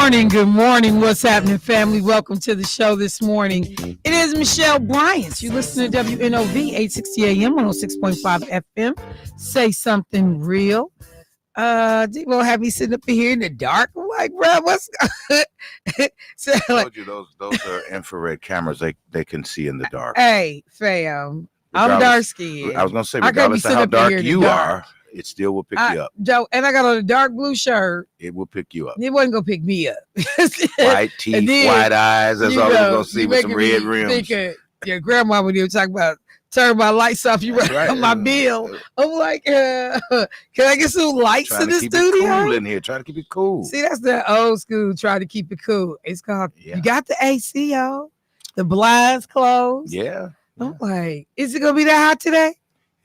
morning. Good morning. What's happening, family? Welcome to the show this morning. It is Michelle Bryant. You listen to WNOV 860 AM 106.5 FM. Say something real. They won't have me sitting up here in the dark. I'm like, bro, what's so, I told you those are infrared cameras. They can see in the dark. Hey, fam. I'm dark skinned. I was gonna say, regardless of how dark you are, it still will pick you up. Joe, and I got on a dark blue shirt. It will pick you up. It wasn't gonna pick me up. White teeth, then, white eyes. That's all you're gonna see with some red rims. Your grandma when you were talking about turn my lights off, you right on my bill. I'm like, can I get some lights in the studio? Cool in here. Trying to keep it cool. See, that's the old school. Trying to keep it cool. It's called. You got the AC on, the blinds closed. Yeah. I'm like, is it gonna be that hot today?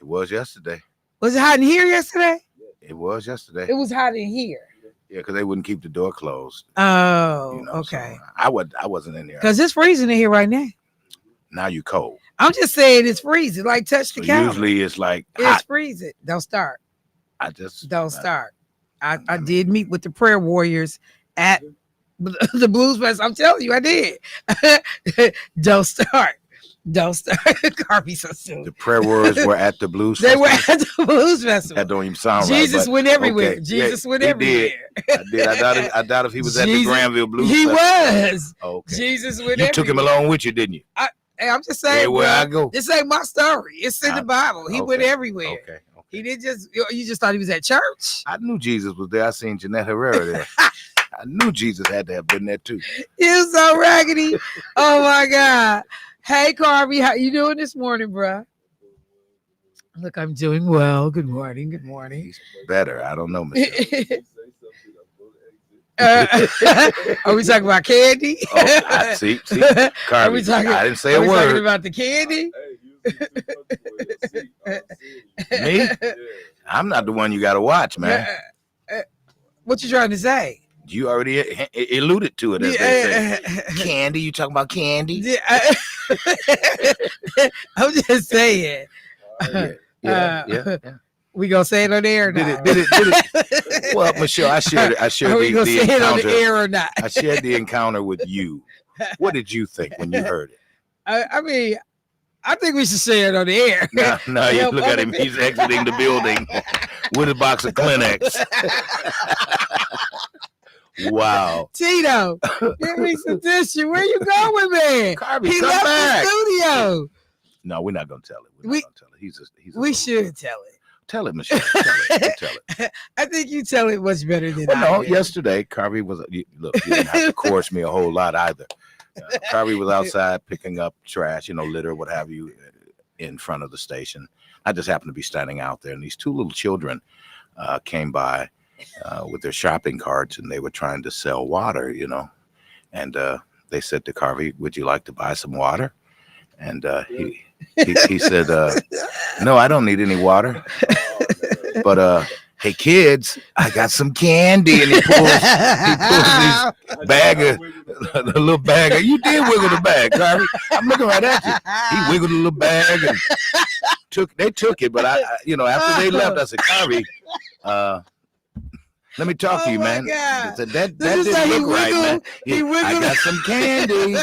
It was yesterday. Was it hot in here yesterday? It was yesterday. It was hot in here. Yeah, because they wouldn't keep the door closed. Oh, okay. So I wasn't in there. Because it's freezing in here right now. Now you cold. I'm just saying it's freezing. Like touch the counter. Usually it's like hot. It's freezing. Don't start. Don't start. I did meet with the prayer warriors at the Blues Fest. I'm telling you, I did. Don't start. Don't start. Carby so soon. The prayer warriors were at the Blues Festival. They were at the Blues Festival. That don't even sound Jesus right. went everywhere. Okay. Jesus went everywhere. I did. I doubt if he was at the Granville Blues Festival. He Festival. was. Okay. Jesus went everywhere. You took him along with you, didn't you? I'm just saying, everywhere I go. This ain't my story. It's in the Bible. He went everywhere. Okay. He didn't you just thought he was at church. I knew Jesus was there. I seen Jeanette Herrera there. I knew Jesus had to have been there too. He was so raggedy. Oh my God. Hey, Carby, how you doing this morning, bro? Look, I'm doing well. Good morning. Good morning. He's better. I don't know, Michelle. Are we talking about candy? See, Carby, I didn't say a word. Are we talking about the candy? Me? I'm not the one you got to watch, man. What you trying to say? You already alluded to it. As they say. Candy? You talking about candy? I'm just saying. Yeah. We gonna say it on the air now? Did it? Well, Michelle, I shared the encounter. On the air or not? I shared the encounter with you. What did you think when you heard it? I mean, I think we should say it on the air. No, you look at him. He's exiting the building with a box of Kleenex. Wow. Tito, give me some tissue. Where you going, man? Carby, he left the studio. No, we're not gonna tell it. We're not gonna tell it. He's we should tell it. Tell it, Michelle. Tell it. I think you tell it much better than I. No, did. Yesterday, Carby was. Look, you didn't have to chorus me a whole lot either. Carby was outside picking up trash, litter, what have you, in front of the station. I just happened to be standing out there, and these two little children came by with their shopping carts, and they were trying to sell water, and they said to Carby, "Would you like to buy some water?" And he said, "No, I don't need any water, but hey kids, I got some candy." And he pulls this bag a little bag. You did wiggle the bag, Carby. I'm looking right at you. He wiggled a little bag and they took it, but I after they left, I said, "Carby, let me talk to you, man." God. Said, that didn't look right, man. I got some candy.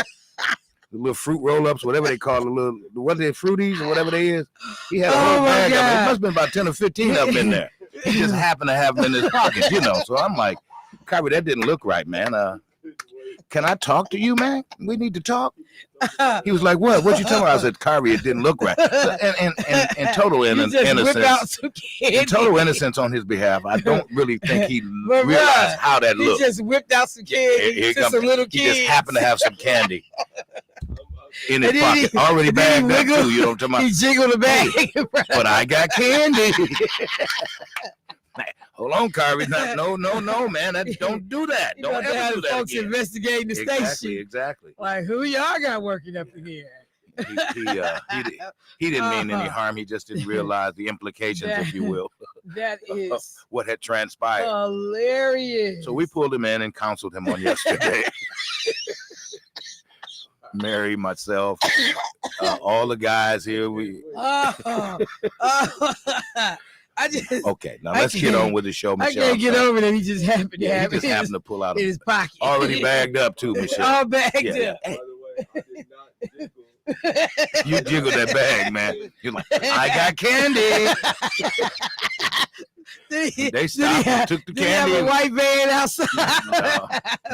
The little fruit roll-ups, whatever they call it, what are they, fruities or whatever they is. He had a whole bag of them. It must have been about 10 or 15 of them in there. He just happened to have them in his pocket, So I'm like, Carby, that didn't look right, man. Can I talk to you, man? We need to talk. He was like, what? What you talking about? I said, Carby, it didn't look right. In total innocence, in total innocence on his behalf, I don't really think he realized how that looked. He just whipped out some candy. Just a little kid. He just happened to have some candy in his pocket, already bagged up too. You know what I'm talking about? He jiggled the bag. But I got candy. Hold on, Carby. No, man. Don't do that. Don't ever do that folks again. Investigating the station. Exactly. Like, who y'all got working up in here? He didn't mean any harm. He just didn't realize the implications, if you will. That is what had transpired. Hilarious. So we pulled him in and counseled him on yesterday. Mary, myself, all the guys here. Okay, now let's get on with the show, Michelle. I can't get over that. He just happened to have he just happened to pull out in his pocket. Already bagged up too, Michelle. All bagged Yeah. up. Hey. You jiggled that bag, man. You're like, I got candy. They stopped and took the Did candy. he have a white van outside?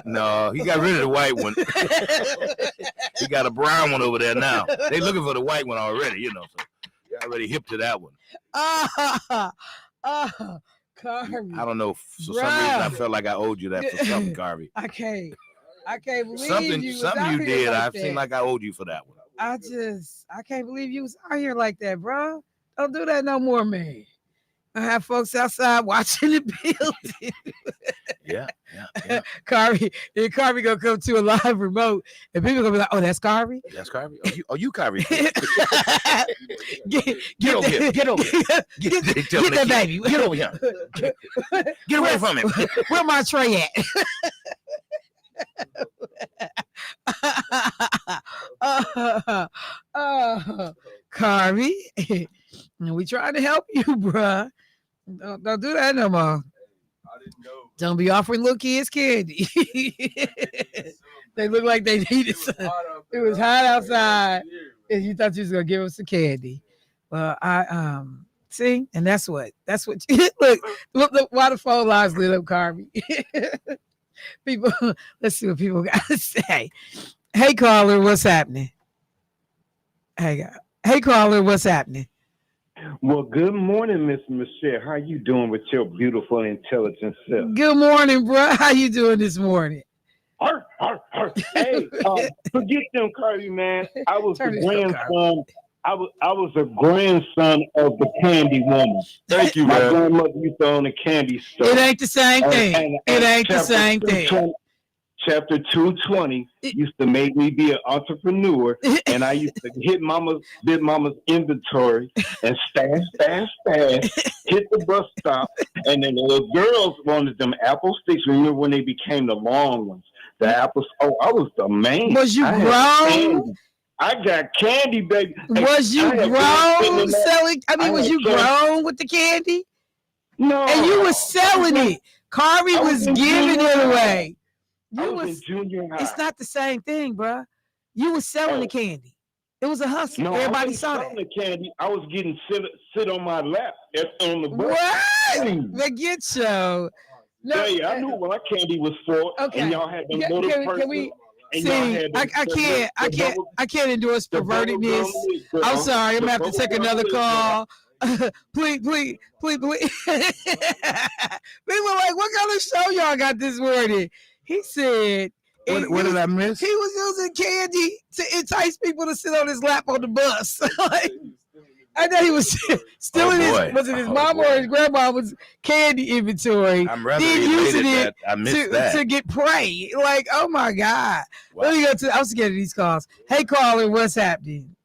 No, he got rid of the white one. He got a brown one over there now. They looking for the white one already, So they already hip to that one. Carvey. I don't know. For some reason, I felt like I owed you that for something, Carvey. I can't believe something you did. I seem like I owed you for that one. I can't believe you was out here like that, bro. Don't do that no more, man. I have folks outside watching the building. Yeah. Carvey gonna come to a live remote, and people gonna be like, "Oh, that's Carvey." That's Carvey. Oh, you Carvey. Get over here. Get over here. Get that baby. Get over here. Get away from him. Where my tray at? Carvey, we trying to help you, bruh. Don't do that no more. I didn't know. Don't be offering little kids candy. They look like they needed some. It was hot outside, and you thought you was gonna give them some candy. Well, I see, and that's what look why the phone lines lit up, Carvey. People, let's see what people got to say. Hey, caller, what's happening? Hey, caller, what's happening? Well, good morning, Miss Michelle. How you doing with your beautiful, intelligent self? Good morning, bro. How you doing this morning? Hey, forget them, Cardi, man. I was the grandson. I was a grandson of the candy woman. Thank you, My man. grandmother used to own a candy store. It ain't the same thing. It ain't the same thing. Chapter 220 used to make me be an entrepreneur, and I used to hit mama's inventory and stash, hit the bus stop, and then the little girls wanted them apple sticks. Remember when they became the long ones? The apples. Oh, I was the man. Was you grown? I got candy, baby. Was you grown selling? Was you grown with the candy? No. And you was selling it. Carvey was giving it away. I was in junior high. It's not the same thing, bro. You was selling the candy. It was a hustle. No, everybody saw that. The candy. I was getting sit on my lap on the bus. What? Forget so. No, I knew what my candy was for. Okay. And y'all had the motor can we? and See, I can't endorse pervertedness. I'm sorry. I'm gonna have to take another call. please. People like, what kind of show y'all got this morning? He said, what did I miss? He was using candy to entice people to sit on his lap on the bus. I know he was stealing his mama or his grandma's candy inventory. I'm rather using it I missed that. to get prey. Like, oh my God. Wow. Let me go to, I'm scared of these calls. Hey, caller, what's happening?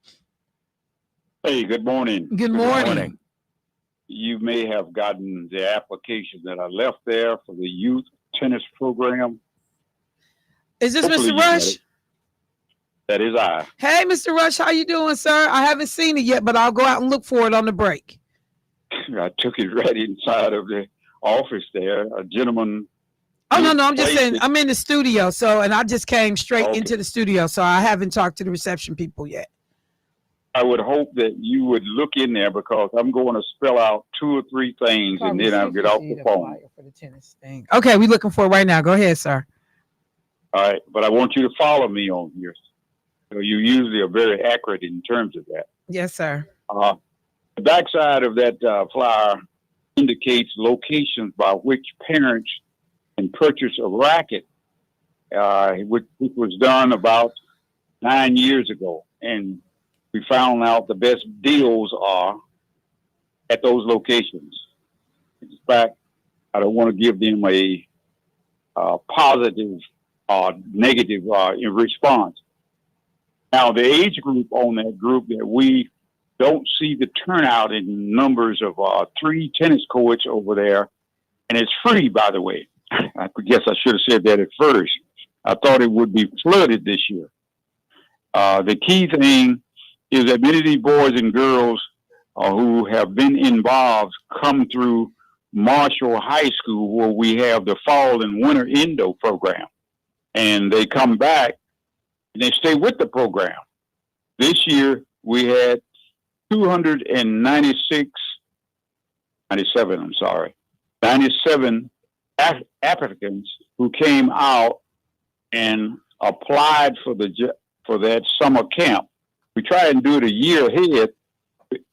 Hey, good morning. Good morning. You may have gotten the application that I left there for the youth tennis program. Is this Mr. Rush? That is I. Hey, Mr. Rush, how you doing, sir? I haven't seen it yet, but I'll go out and look for it on the break. I took it right inside of the office there. A gentleman. Oh, no, I'm just saying, I'm in the studio, and I just came straight into the studio, so I haven't talked to the reception people yet. I would hope that you would look in there because I'm going to spell out 2 or 3 things, and then I'll get off the phone. For the tennis thing. Okay, we're looking for it right now. Go ahead, sir. All right, but I want you to follow me on here. So you usually are very accurate in terms of that. Yes, sir. The backside of that flyer indicates locations by which parents can purchase a racket, which was done about 9 years ago. And we found out the best deals are at those locations. In fact, I don't want to give them a positive or negative in response. Now, the age group on that group that we don't see the turnout in numbers of 3 tennis courts over there, and it's free, by the way. I guess I should have said that at first. I thought it would be flooded this year. The key thing is that many of these boys and girls who have been involved come through Marshall High School, where we have the fall and winter Indo program. And they come back and they stay with the program. This year, we had 97 applicants who came out and applied for that summer camp. We try and do it a year ahead,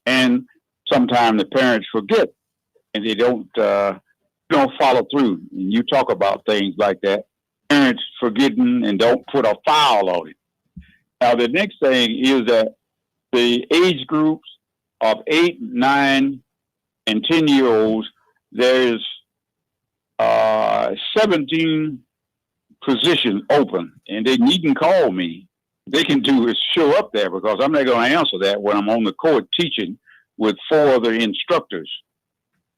and sometimes the parents forget and they don't follow through. And you talk about things like that, parents forgetting and don't put a file on it. Now, the next thing is that the age groups of 8, 9, and 10-year-olds, there's 17 positions open, and they needn't call me. They can do is show up there, because I'm not going to answer that when I'm on the court teaching with 4 other instructors.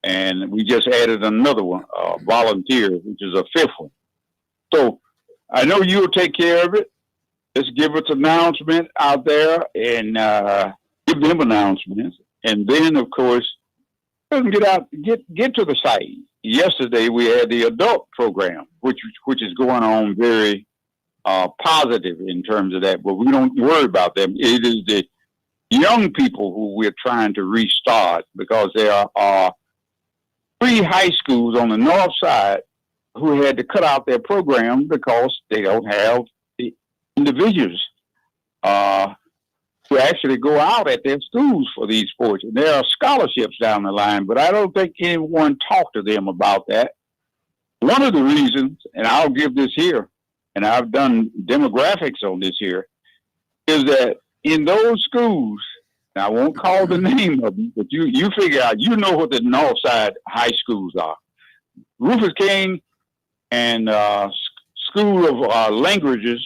And we just added another one, volunteer, which is a 5th one. So I know you'll take care of it. Just give us an announcement out there and give them announcements. And then, of course, get to the site. Yesterday, we had the adult program, which is going on very positive in terms of that. But we don't worry about them. It is the young people who we're trying to restart, because there are 3 high schools on the north side who had to cut out their program because they don't have the individuals to actually go out at their schools for these sports. And there are scholarships down the line, but I don't think anyone talked to them about that. One of the reasons, and I'll give this here, and I've done demographics on this here, is that in those schools, and I won't call the name of them, but you figure out, you know what the north side high schools are. Rufus King and School of Languages,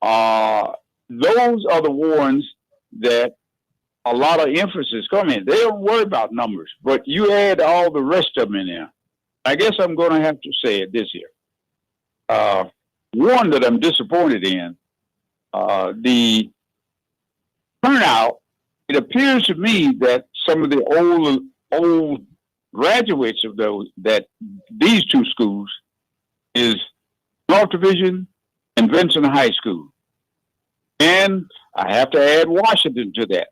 those are the ones that a lot of emphasis come in. They don't worry about numbers, but you add all the rest of them in there. I guess I'm going to have to say it this year. One that I'm disappointed in, the turnout. It appears to me that some of the old graduates of these 2 schools is North Division and Vincent High School. And I have to add Washington to that.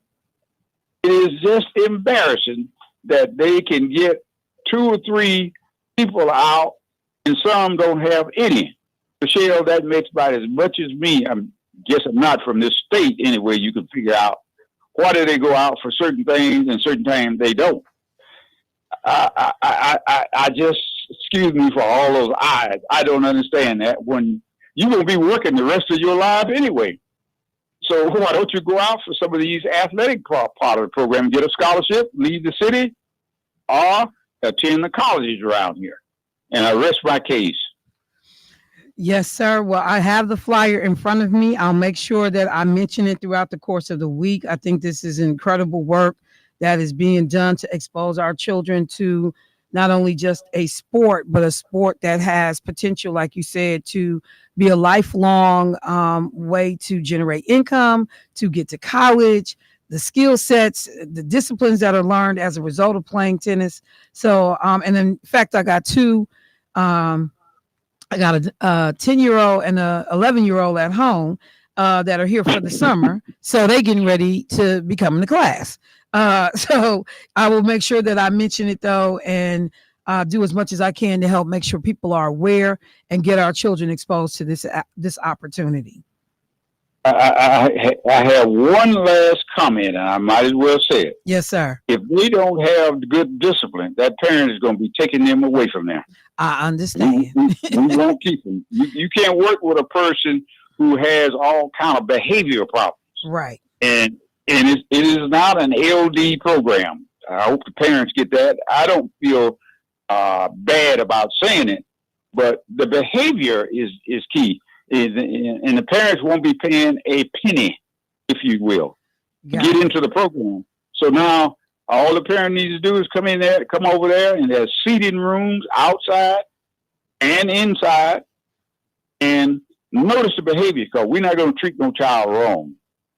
It is just embarrassing that they can get 2 or 3 people out and some don't have any. Michelle, that makes about as much as me. I'm not from this state anyway. You can figure out why do they go out for certain things and certain times they don't. I just, excuse me for all those eyes. I don't understand that when you're going to be working the rest of your life anyway. So why don't you go out for some of these athletic part of the program, get a scholarship, leave the city, or attend the colleges around here? And I rest my case. Yes, sir. Well, I have the flyer in front of me. I'll make sure that I mention it throughout the course of the week. I think this is incredible work that is being done to expose our children to not only just a sport, but a sport that has potential, like you said, to be a lifelong way to generate income, to get to college, the skill sets, the disciplines that are learned as a result of playing tennis. So, and in fact, I got 2, I got a 10-year-old and a 11-year-old at home that are here for the summer. So they getting ready to become in the class. So I will make sure that I mention it, though, and do as much as I can to help make sure people are aware and get our children exposed to this opportunity. I have one last comment, and I might as well say it. Yes, sir. If they don't have good discipline, that parent is going to be taking them away from them. I understand. We won't keep them. You can't work with a person who has all kind of behavioral problems. Right. And it is not an LD program. I hope the parents get that. I don't feel bad about saying it, but the behavior is key. And the parents won't be paying a penny, if you will, to get into the program. So now all the parent needs to do is come over there, and there's seating rooms outside and inside, and notice the behavior, because we're not going to treat no child wrong.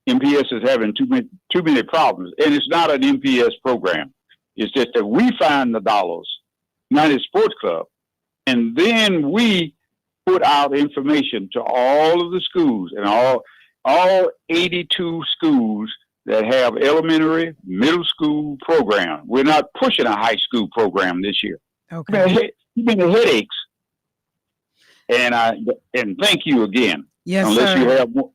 MPS is having too many problems, and it's not an MPS program. It's just that we find the dollars, United Sports Club, and then we put out information to all of the schools and all 82 schools that have elementary, middle school program. We're not pushing a high school program this year. Okay. You've been the headaches, and thank you again. Yes, Unless sir. you have more,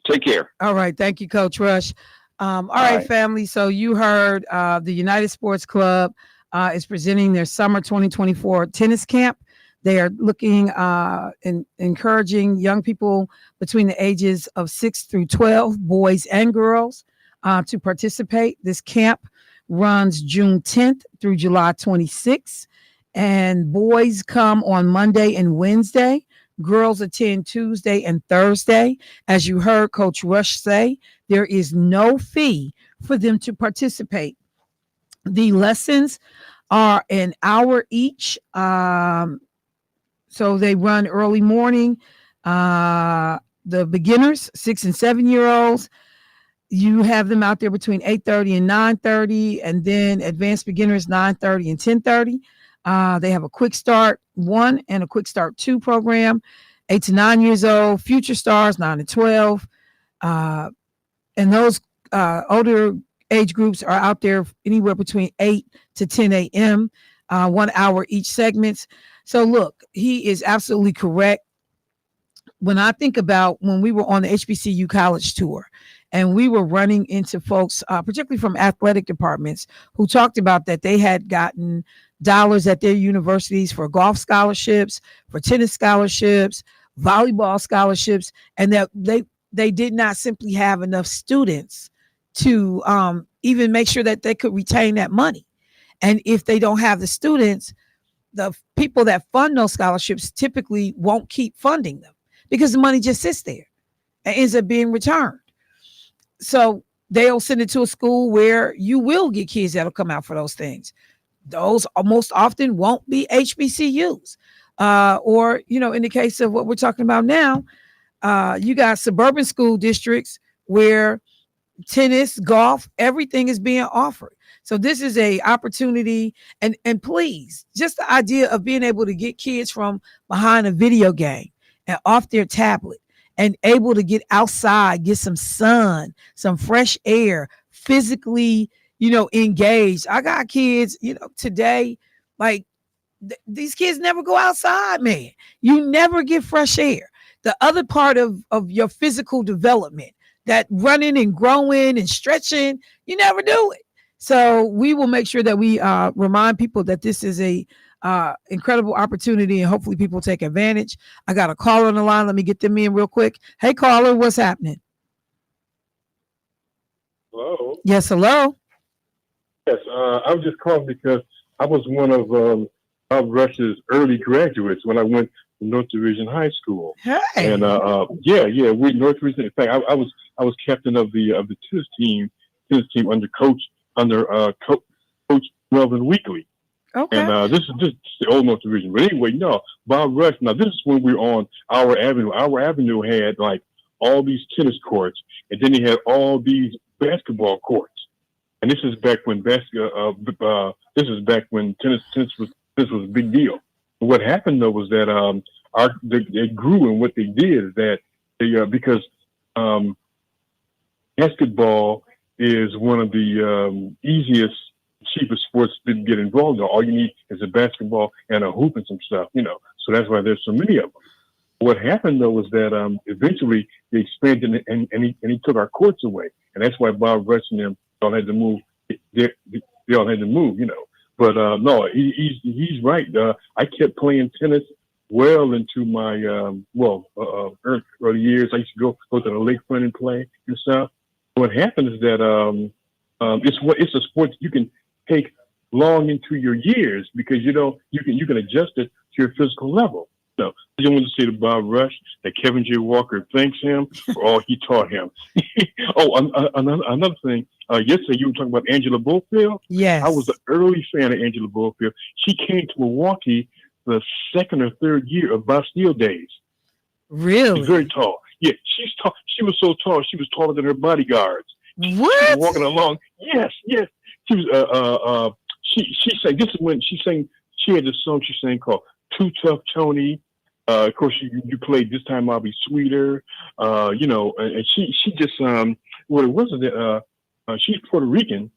take care. All right. Thank you, Coach Rush. All right, family. So you heard the United Sports Club is presenting their summer 2024 tennis camp. They are looking and encouraging young people between the ages of 6 through 12, boys and girls, to participate. This camp runs June 10th through July 26th. And boys come on Monday and Wednesday. Girls attend Tuesday and Thursday. As you heard Coach Rush say, there is no fee for them to participate. The lessons are an hour each. So they run early morning. The beginners, 6 and 7 year olds, you have them out there between 8:30 and 9:30, and then advanced beginners 9:30 and 10:30. They have a quick start 1 and a quick start 2 program, 8 to 9 years old, future stars 9 to 12. And those older age groups are out there anywhere between 8 to 10 a.m., 1 hour each segments. So look, he is absolutely correct. When I think about when we were on the HBCU college tour and we were running into folks, particularly from athletic departments, who talked about that they had gotten dollars at their universities for golf scholarships, for tennis scholarships, volleyball scholarships, and that they did not simply have enough students to even make sure that they could retain that money. And if they don't have the students, the people that fund those scholarships typically won't keep funding them because the money just sits there and ends up being returned. So they'll send it to a school where you will get kids that'll come out for those things. Those most often won't be HBCUs. Or, in the case of what we're talking about now, you got suburban school districts where tennis, golf, everything is being offered. So this is a opportunity, and please, just the idea of being able to get kids from behind a video game and off their tablet and able to get outside, get some sun, some fresh air, physically, engaged. I got kids, today, like these kids never go outside, man. You never get fresh air. The other part of your physical development, that running and growing and stretching, you never do it. So we will make sure that we remind people that this is a incredible opportunity, and hopefully people take advantage. I got a caller on the line. Let me get them in real quick. Hey, caller, what's happening? Hello. Yes, hello. Yes, I was just calling because I was one of Bob Rush's early graduates when I went to North Division High School. Hey. And we North Division. In fact, I was captain of the tennis team under Coach Melvin Weekly. Okay. And this is the old North Division. But anyway, Bob Rush. Now this is when we were on our avenue. Our avenue had like all these tennis courts, and then he had all these basketball courts. And this is back when tennis was a big deal. But what happened though was that they grew, and what they did is that because basketball is one of the easiest, cheapest sports to get involved in. All you need is a basketball and a hoop and some stuff, So that's why there's so many of them. What happened though was that eventually they expanded and he took our courts away, and that's why Bob Rush and them all had to move. They all had to move, But no, he's right. I kept playing tennis well into my early years. I used to go to the lakefront and play and stuff. What happened is that it's a sport that you can take long into your years because you can adjust it to your physical level. So I just want to say to Bob Rush that Kevin J. Walker thanks him for all he taught him. Another thing. Yesterday you were talking about Angela Bullfield. Yes. I was an early fan of Angela Bullfield. She came to Milwaukee the second or third year of Bastille days. Really? She's very tall. Yeah, she's tall. She was so tall. She was taller than her bodyguards. She was What? walking along. Yes. She was. She sang. This is when she sang. She had this song she sang called "Too Tough Tony." Of course, you played "This Time I'll Be Sweeter." And she just what it was that she's Puerto Rican,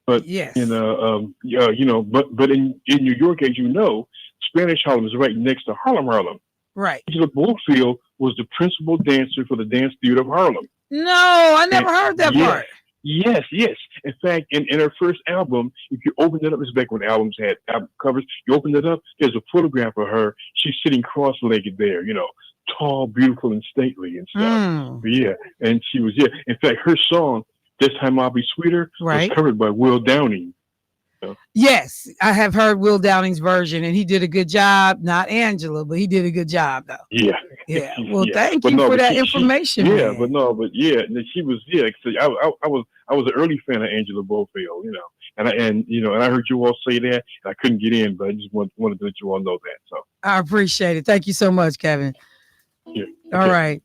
but Yes. but in New York, as you know, Spanish Harlem is right next to Harlem. Right. Angela Bofield was the principal dancer for the Dance Theater of Harlem. No, I never heard that part. Yes. In fact, in her first album, if you open it up, it's back when albums had album covers. You open it up, there's a photograph of her. She's sitting cross-legged there, tall, beautiful, and stately and stuff. Yeah, and she was In fact, her song "This Time I'll Be Sweeter" was covered by Will Downing. Yes, I have heard Will Downing's version, and he did a good job. Not Angela, but he did a good job, though. Yeah. Well, thank you for that information. She was. Yeah, I was an early fan of Angela Bofield, and I heard you all say that, and I couldn't get in, but I just wanted to let you all know that. So I appreciate it. Thank you so much, Kevin. Yeah. All right,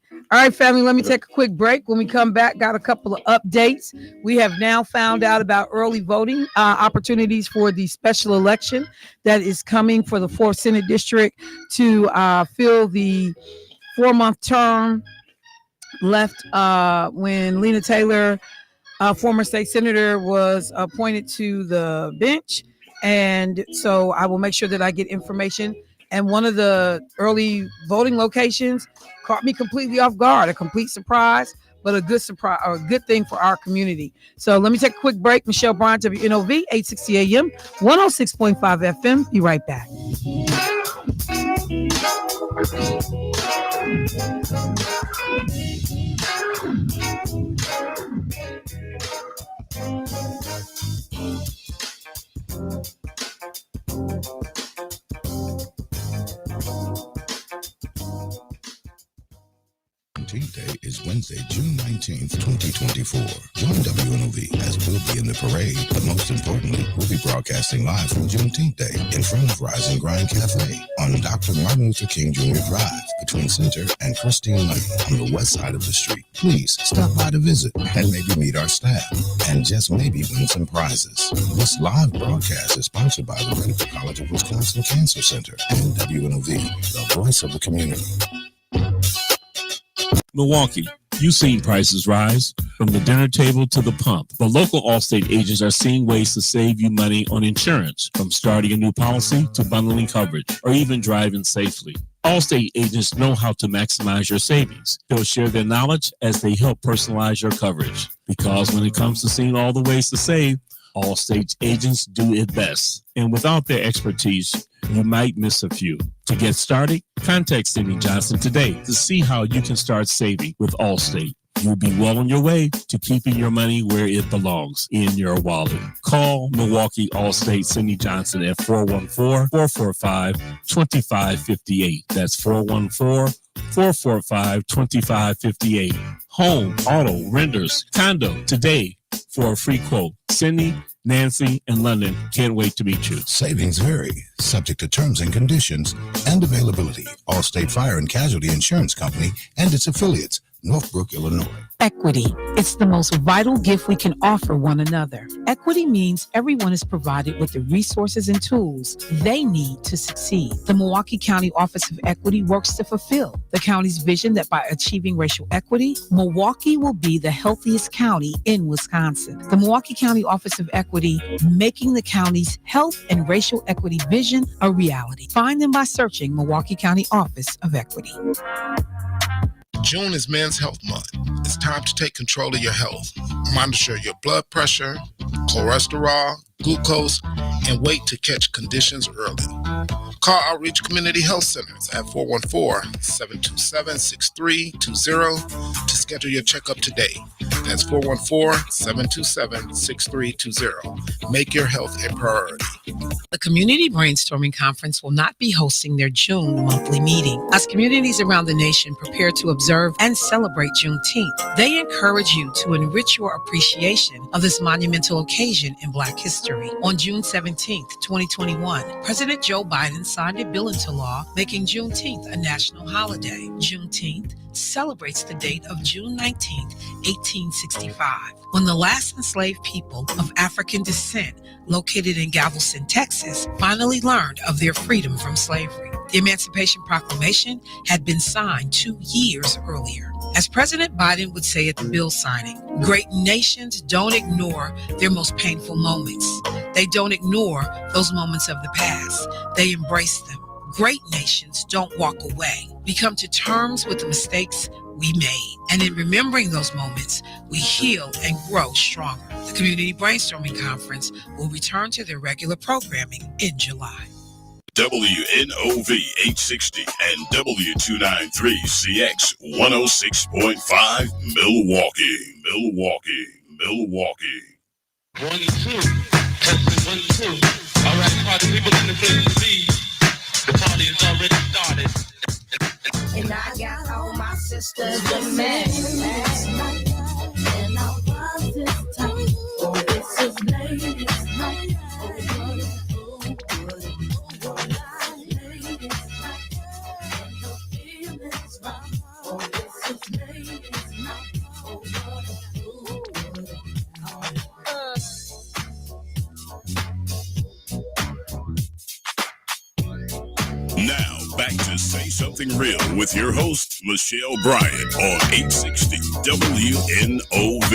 family. Let me take a quick break. When we come back, got a couple of updates. We have now found out about early voting opportunities for the special election that is coming for the 4th Senate District to fill the 4-month term left when Lena Taylor, former state senator, was appointed to the bench. And so I will make sure that I get information. And one of the early voting locations caught me completely off guard, a complete surprise, but a good surprise or a good thing for our community. So let me take a quick break. Michelle Bryant, WNOV, 860 AM, 106.5 FM. Be right back. Day is Wednesday, June 19th, 2024. Join WNOV as we'll be in the parade, but most importantly, we'll be broadcasting live from Juneteenth Day in front of Rise and Grind Cafe on Dr. Martin Luther King Jr. Drive between Center and Christine Lane on the west side of the street. Please stop by to visit and maybe meet our staff and just maybe win some prizes. This live broadcast is sponsored by the Medical College of Wisconsin Cancer Center and WNOV, the voice of the community. Milwaukee, you've seen prices rise from the dinner table to the pump. But local Allstate agents are seeing ways to save you money on insurance, from starting a new policy to bundling coverage or even driving safely. Allstate agents know how to maximize your savings. They'll share their knowledge as they help personalize your coverage. Because when it comes to seeing all the ways to save, Allstate agents do it best. And without their expertise, you might miss a few. To get started, contact Cindy Johnson today to see how you can start saving with Allstate. You'll be well on your way to keeping your money where it belongs, in your wallet. Call Milwaukee Allstate Cindy Johnson at 414-445-2558. That's 414-445-2558. Home, auto, renters, condo, today for a free quote. Cindy, Nancy, and London can't wait to meet you. Savings vary, subject to terms and conditions and availability. Allstate Fire and Casualty Insurance Company and its affiliates, Northbrook, Illinois. Equity. It's the most vital gift we can offer one another. Equity means everyone is provided with the resources and tools they need to succeed. The Milwaukee County Office of Equity works to fulfill the county's vision that by achieving racial equity, Milwaukee will be the healthiest county in Wisconsin. The Milwaukee County Office of Equity, making the county's health and racial equity vision a reality. Find them by searching Milwaukee County Office of Equity. June is Men's Health Month. It's time to take control of your health. Monitor your blood pressure, cholesterol, glucose, and wait to catch conditions early. Call Outreach Community Health Centers at 414-727-6320 to schedule your checkup today. That's 414-727-6320. Make your health a priority. The Community Brainstorming Conference will not be hosting their June monthly meeting. As communities around the nation prepare to observe and celebrate Juneteenth, they encourage you to enrich your appreciation of this monumental occasion in Black history. On June 17th, 2021, President Joe Biden signed a bill into law making Juneteenth a national holiday. Juneteenth celebrates the date of June 19th, 1865, when the last enslaved people of African descent located in Galveston, Texas, finally learned of their freedom from slavery. The Emancipation Proclamation had been signed 2 years earlier. As President Biden would say at the bill signing, great nations don't ignore their most painful moments. They don't ignore those moments of the past. They embrace them. Great nations don't walk away. We come to terms with the mistakes we made. And in remembering those moments, we heal and grow stronger. The Community Brainstorming Conference will return to their regular programming in July. WNOV 860 and W293CX 106.5 Milwaukee. 1, 2, testing 1, 2. All right, party people in the place to be. The party is already started. And I got all my sisters a man. And I was this time. Oh, this is ladies' night. Oh, what ladies' night. And the feelings right. Oh, this is ladies' night. Oh, Now, back to Say Something Real with your host, Michelle Bryant, on 860 WNOV.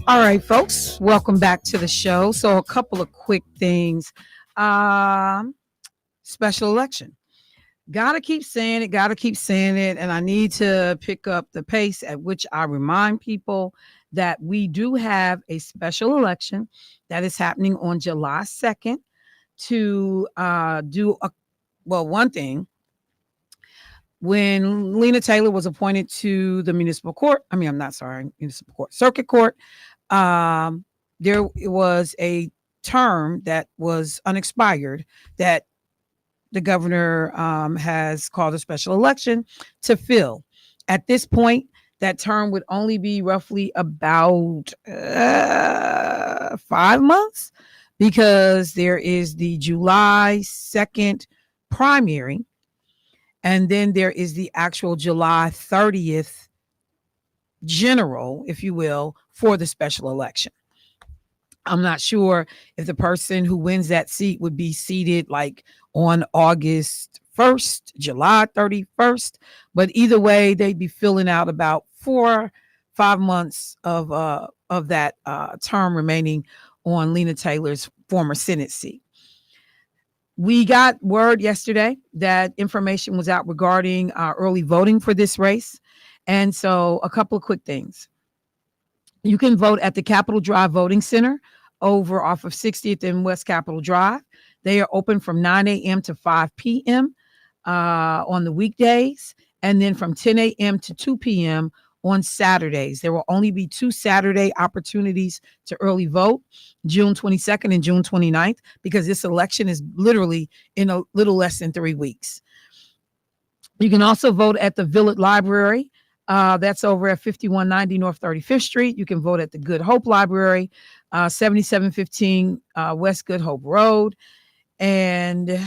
All right, folks, welcome back to the show. So a couple of quick things. Special election. Gotta keep saying it. And I need to pick up the pace at which I remind people that we do have a special election that is happening on July 2nd to one thing. When Lena Taylor was appointed to the circuit court, there was a term that was unexpired that the governor has called a special election to fill. At this point, that term would only be roughly about 5 months, because there is the July 2nd primary, and then there is the actual July 30th general, if you will, for the special election. I'm not sure if the person who wins that seat would be seated like on August 1st, July 31st, but either way, they'd be filling out about 4-5 months of that term remaining on Lena Taylor's former Senate seat. We got word yesterday that information was out regarding early voting for this race. And so a couple of quick things. You can vote at the Capitol Drive Voting Center over off of 60th and West Capitol Drive. They are open from 9 a.m. to 5 p.m. On the weekdays, and then from 10 a.m. to 2 p.m. on Saturdays. There will only be 2 Saturday opportunities to early vote, June 22nd and June 29th, because this election is literally in a little less than 3 weeks. You can also vote at the Village Library. That's over at 5190 North 35th Street. You can vote at the Good Hope Library, 7715 West Good Hope Road. And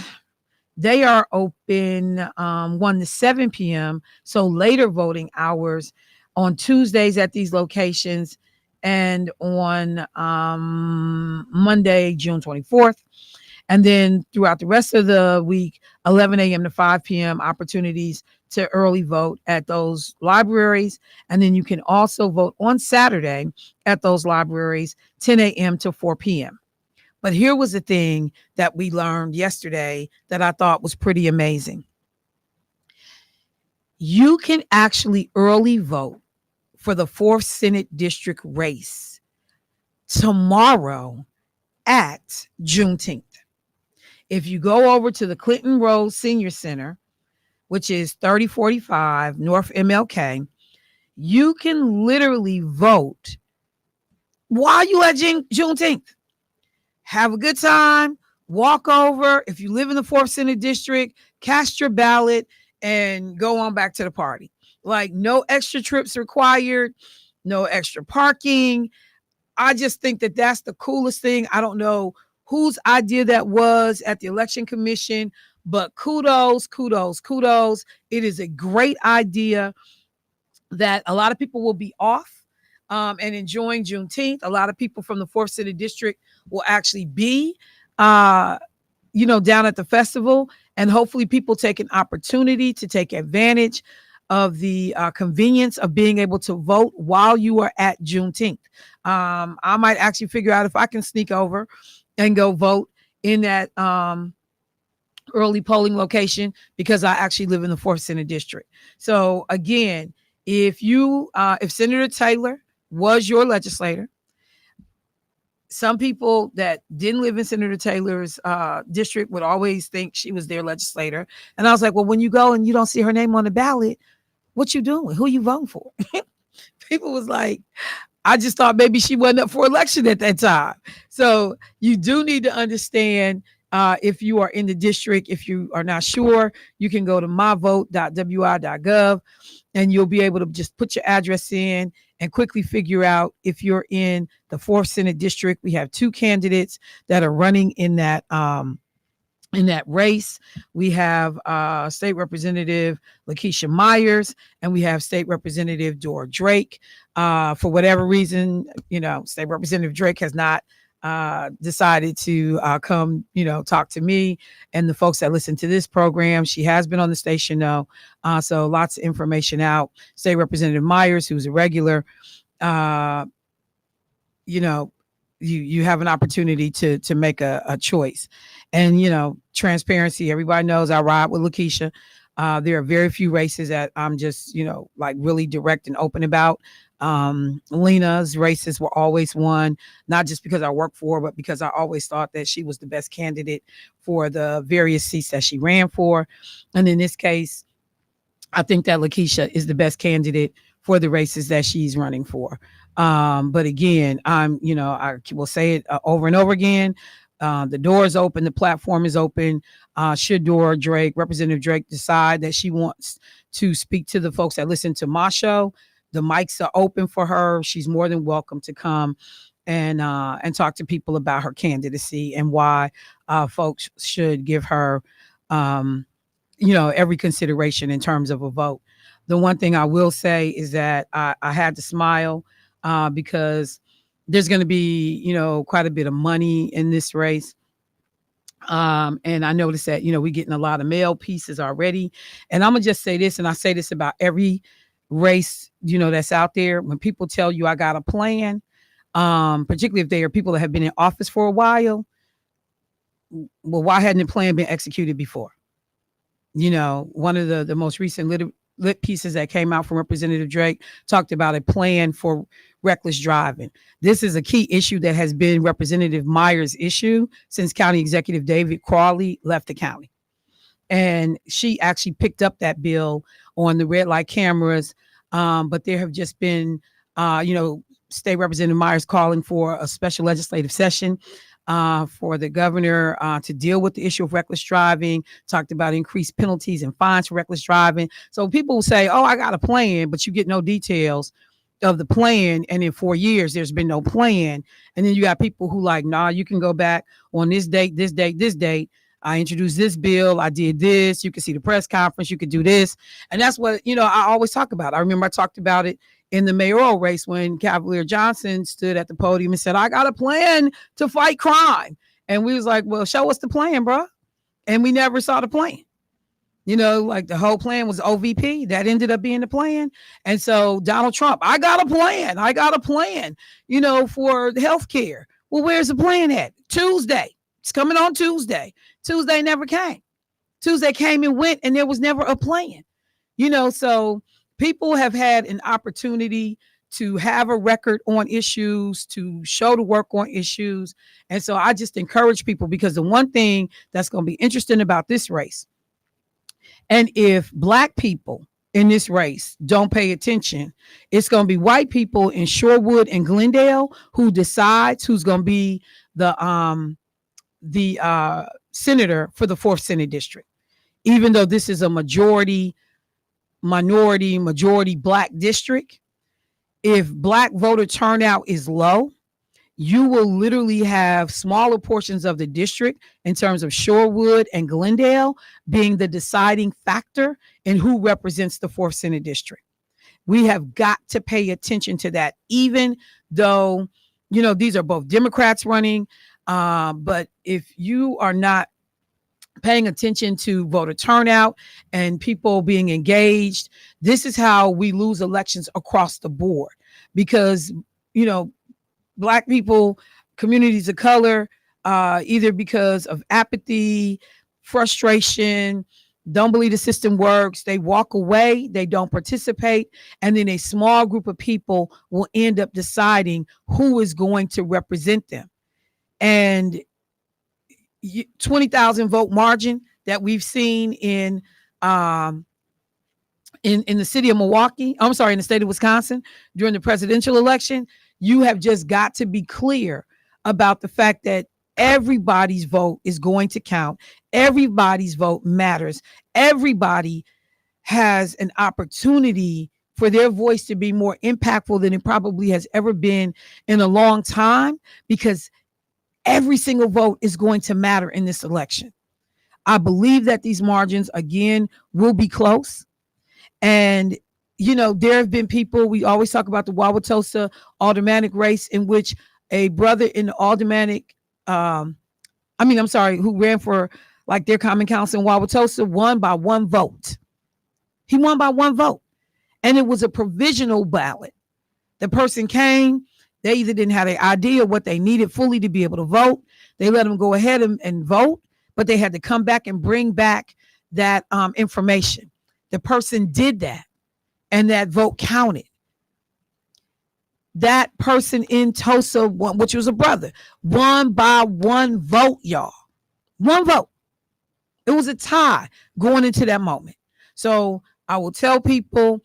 they are open 1 to 7 p.m. So later voting hours on Tuesdays at these locations, and on Monday, June 24th. And then throughout the rest of the week, 11 a.m. to 5 p.m. opportunities to early vote at those libraries. And then you can also vote on Saturday at those libraries, 10 a.m. to 4 p.m. But here was the thing that we learned yesterday that I thought was pretty amazing. You can actually early vote for the 4th Senate District race tomorrow at Juneteenth. If you go over to the Clinton Road Senior Center, which is 3045 North MLK, you can literally vote while you at Juneteenth. Have a good time, walk over. If you live in the 4th Senate District, cast your ballot and go on back to the party. Like, no extra trips required, no extra parking. I just think that that's the coolest thing. I don't know whose idea that was at the Election Commission, but kudos. It is a great idea that a lot of people will be off and enjoying Juneteenth. A lot of people from the 4th Senate District will actually be, down at the festival. And hopefully people take an opportunity to take advantage of the convenience of being able to vote while you are at Juneteenth. I might actually figure out if I can sneak over and go vote in that early polling location, because I actually live in the 4th Senate District. So again, if Senator Taylor was your legislator, some people that didn't live in Senator Taylor's district would always think she was their legislator. And I was like, well, when you go and you don't see her name on the ballot, what you doing? Who you voting for? People was like, I just thought maybe she wasn't up for election at that time. So you do need to understand, if you are in the district, if you are not sure, you can go to myvote.wi.gov and you'll be able to just put your address in and quickly figure out if you're in the 4th Senate District. We have 2 candidates that are running in that race. We have State Representative Lakeisha Myers, and we have State Representative Dora Drake. For whatever reason, State Representative Drake has not decided to come, talk to me and the folks that listen to this program. She has been on the station though. So lots of information out. State Representative Myers, who's a regular, you have an opportunity to make a choice. And, transparency, everybody knows I ride with Lakeisha. There are very few races that I'm just, really direct and open about. Lena's races were always won, not just because I worked for her, but because I always thought that she was the best candidate for the various seats that she ran for. And in this case, I think that Lakeisha is the best candidate for the races that she's running for. But again, I will say it over and over again. The door is open. The platform is open. Should Representative Drake decide that she wants to speak to the folks that listen to my show, the mics are open for her. She's more than welcome to come and talk to people about her candidacy and why folks should give her, every consideration in terms of a vote. The one thing I will say is that I had to smile because there's going to be, quite a bit of money in this race. And I noticed that, we're getting a lot of mail pieces already. And I'm going to just say this, and I say this about every race, that's out there. When people tell you I got a plan, particularly if they are people that have been in office for a while, well, why hadn't the plan been executed before? One of the most recent lit pieces that came out from Representative Drake talked about a plan for reckless driving. This is a key issue that has been Representative Myers' issue since County Executive David Crawley left the county. And she actually picked up that bill on the red light cameras. But there have just been, State Representative Myers calling for a special legislative session for the governor to deal with the issue of reckless driving, talked about increased penalties and fines for reckless driving. So people will say, oh, I got a plan, but you get no details of the plan. And in 4 years, there's been no plan. And then you got people who like, nah, you can go back on this date, this date, this date. I introduced this bill. I did this. You can see the press conference. You could do this. And that's what, I always talk about. I remember I talked about it in the mayoral race when Cavalier Johnson stood at the podium and said, I got a plan to fight crime. And we was like, well, show us the plan, bro. And we never saw the plan. Like the whole plan was OVP. That ended up being the plan. And so Donald Trump, I got a plan, for the healthcare. Well, where's the plan at? Tuesday. It's coming on Tuesday. Tuesday never came. Tuesday came and went, and there was never a plan. So people have had an opportunity to have a record on issues, to show the work on issues. And so I just encourage people, because the one thing that's going to be interesting about this race And if black people in this race don't pay attention, it's going to be white people in Shorewood and Glendale who decides who's going to be the senator for the 4th Senate District. Even though this is a majority black district, if black voter turnout is low, you will literally have smaller portions of the district in terms of Shorewood and Glendale being the deciding factor in who represents the 4th Senate District. We have got to pay attention to that, even though, these are both Democrats running. But if you are not paying attention to voter turnout and people being engaged, this is how we lose elections across the board. Because, black people, communities of color, either because of apathy, frustration, don't believe the system works, they walk away, they don't participate, and then a small group of people will end up deciding who is going to represent them. And 20,000 vote margin that we've seen in the city of Milwaukee, in the state of Wisconsin during the presidential election, you have just got to be clear about the fact that everybody's vote is going to count. Everybody's vote matters. Everybody has an opportunity for their voice to be more impactful than it probably has ever been in a long time, because every single vote is going to matter in this election. I believe that these margins, again, will be close. And there have been people, we always talk about the Wauwatosa aldermanic race, in which a brother in the aldermanic, who ran for like their common council in Wauwatosa, won by 1 vote. He won by 1 vote. And it was a provisional ballot. The person came, they either didn't have the idea what they needed fully to be able to vote. They let them go ahead and vote, but they had to come back and bring back that information. The person did that, and that vote counted. That person in Tulsa, which was a brother, won by 1 vote, y'all. 1 vote. It was a tie going into that moment. So I will tell people,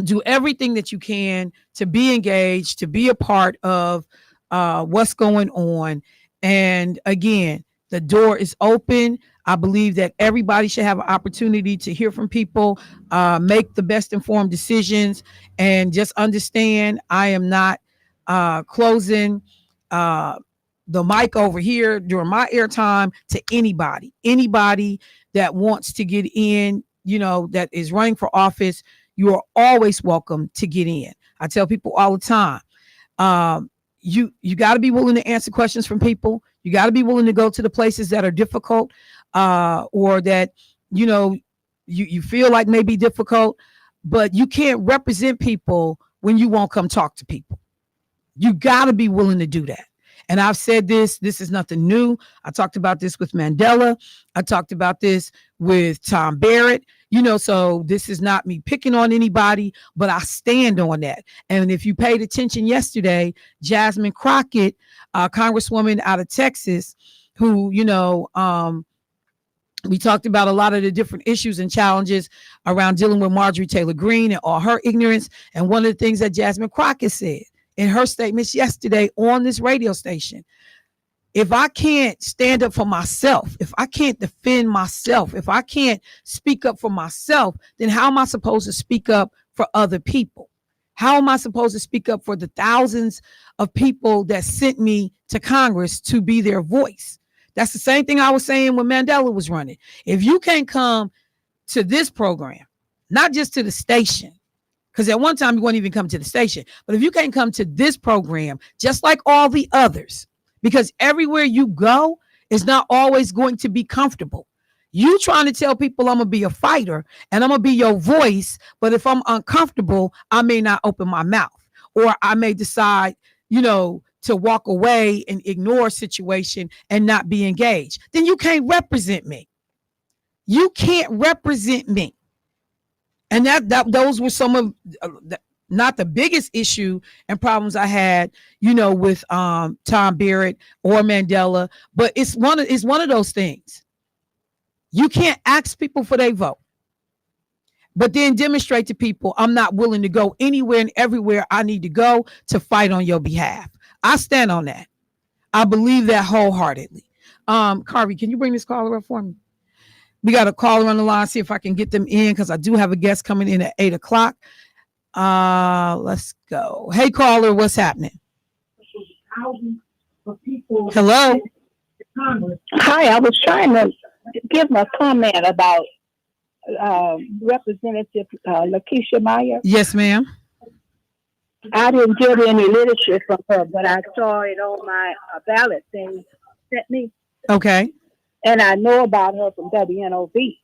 do everything that you can to be engaged, to be a part of what's going on. And again, the door is open. I believe that everybody should have an opportunity to hear from people, make the best informed decisions, and just understand I am not closing the mic over here during my airtime to anybody that wants to get in, that is running for office. You are always welcome to get in. I tell people all the time, you got to be willing to answer questions from people. You got to be willing to go to the places that are difficult, or that, you feel like may be difficult, but you can't represent people when you won't come talk to people. You got to be willing to do that. And I've said this is nothing new. I talked about this with Mandela. I talked about this with Tom Barrett, so this is not me picking on anybody, but I stand on that. And if you paid attention yesterday, Jasmine Crockett, Congresswoman out of Texas, who, we talked about a lot of the different issues and challenges around dealing with Marjorie Taylor Greene and all her ignorance. And one of the things that Jasmine Crockett said in her statements yesterday on this radio station, if I can't stand up for myself, if I can't defend myself, if I can't speak up for myself, then how am I supposed to speak up for other people? How am I supposed to speak up for the thousands of people that sent me to Congress to be their voice? That's the same thing I was saying when Mandela was running. If you can't come to this program, not just to the station, because at one time you wouldn't even come to the station, but if you can't come to this program, just like all the others, because everywhere you go is not always going to be comfortable. You trying to tell people I'm going to be a fighter and I'm going to be your voice, but if I'm uncomfortable, I may not open my mouth, or I may decide, to walk away and ignore a situation and not be engaged. Then you can't represent me. You can't represent me. And those were some of not the biggest issue and problems I had, with Tom Barrett or Mandela, but it's one of those things. You can't ask people for their vote, but then demonstrate to people, I'm not willing to go anywhere and everywhere I need to go to fight on your behalf. I stand on that. I believe that wholeheartedly. Carvey, can you bring this caller up for me? We got a caller on the line. See if I can get them in, because I do have a guest coming in at 8 o'clock. Let's go. Hey, caller, what's happening? Hello. Hi, I was trying to give a comment about Representative Lakeisha Meyer. Yes, ma'am. I didn't get any literature from her, but I saw it on my ballot thing sent me. Okay. And I know about her from WNOV.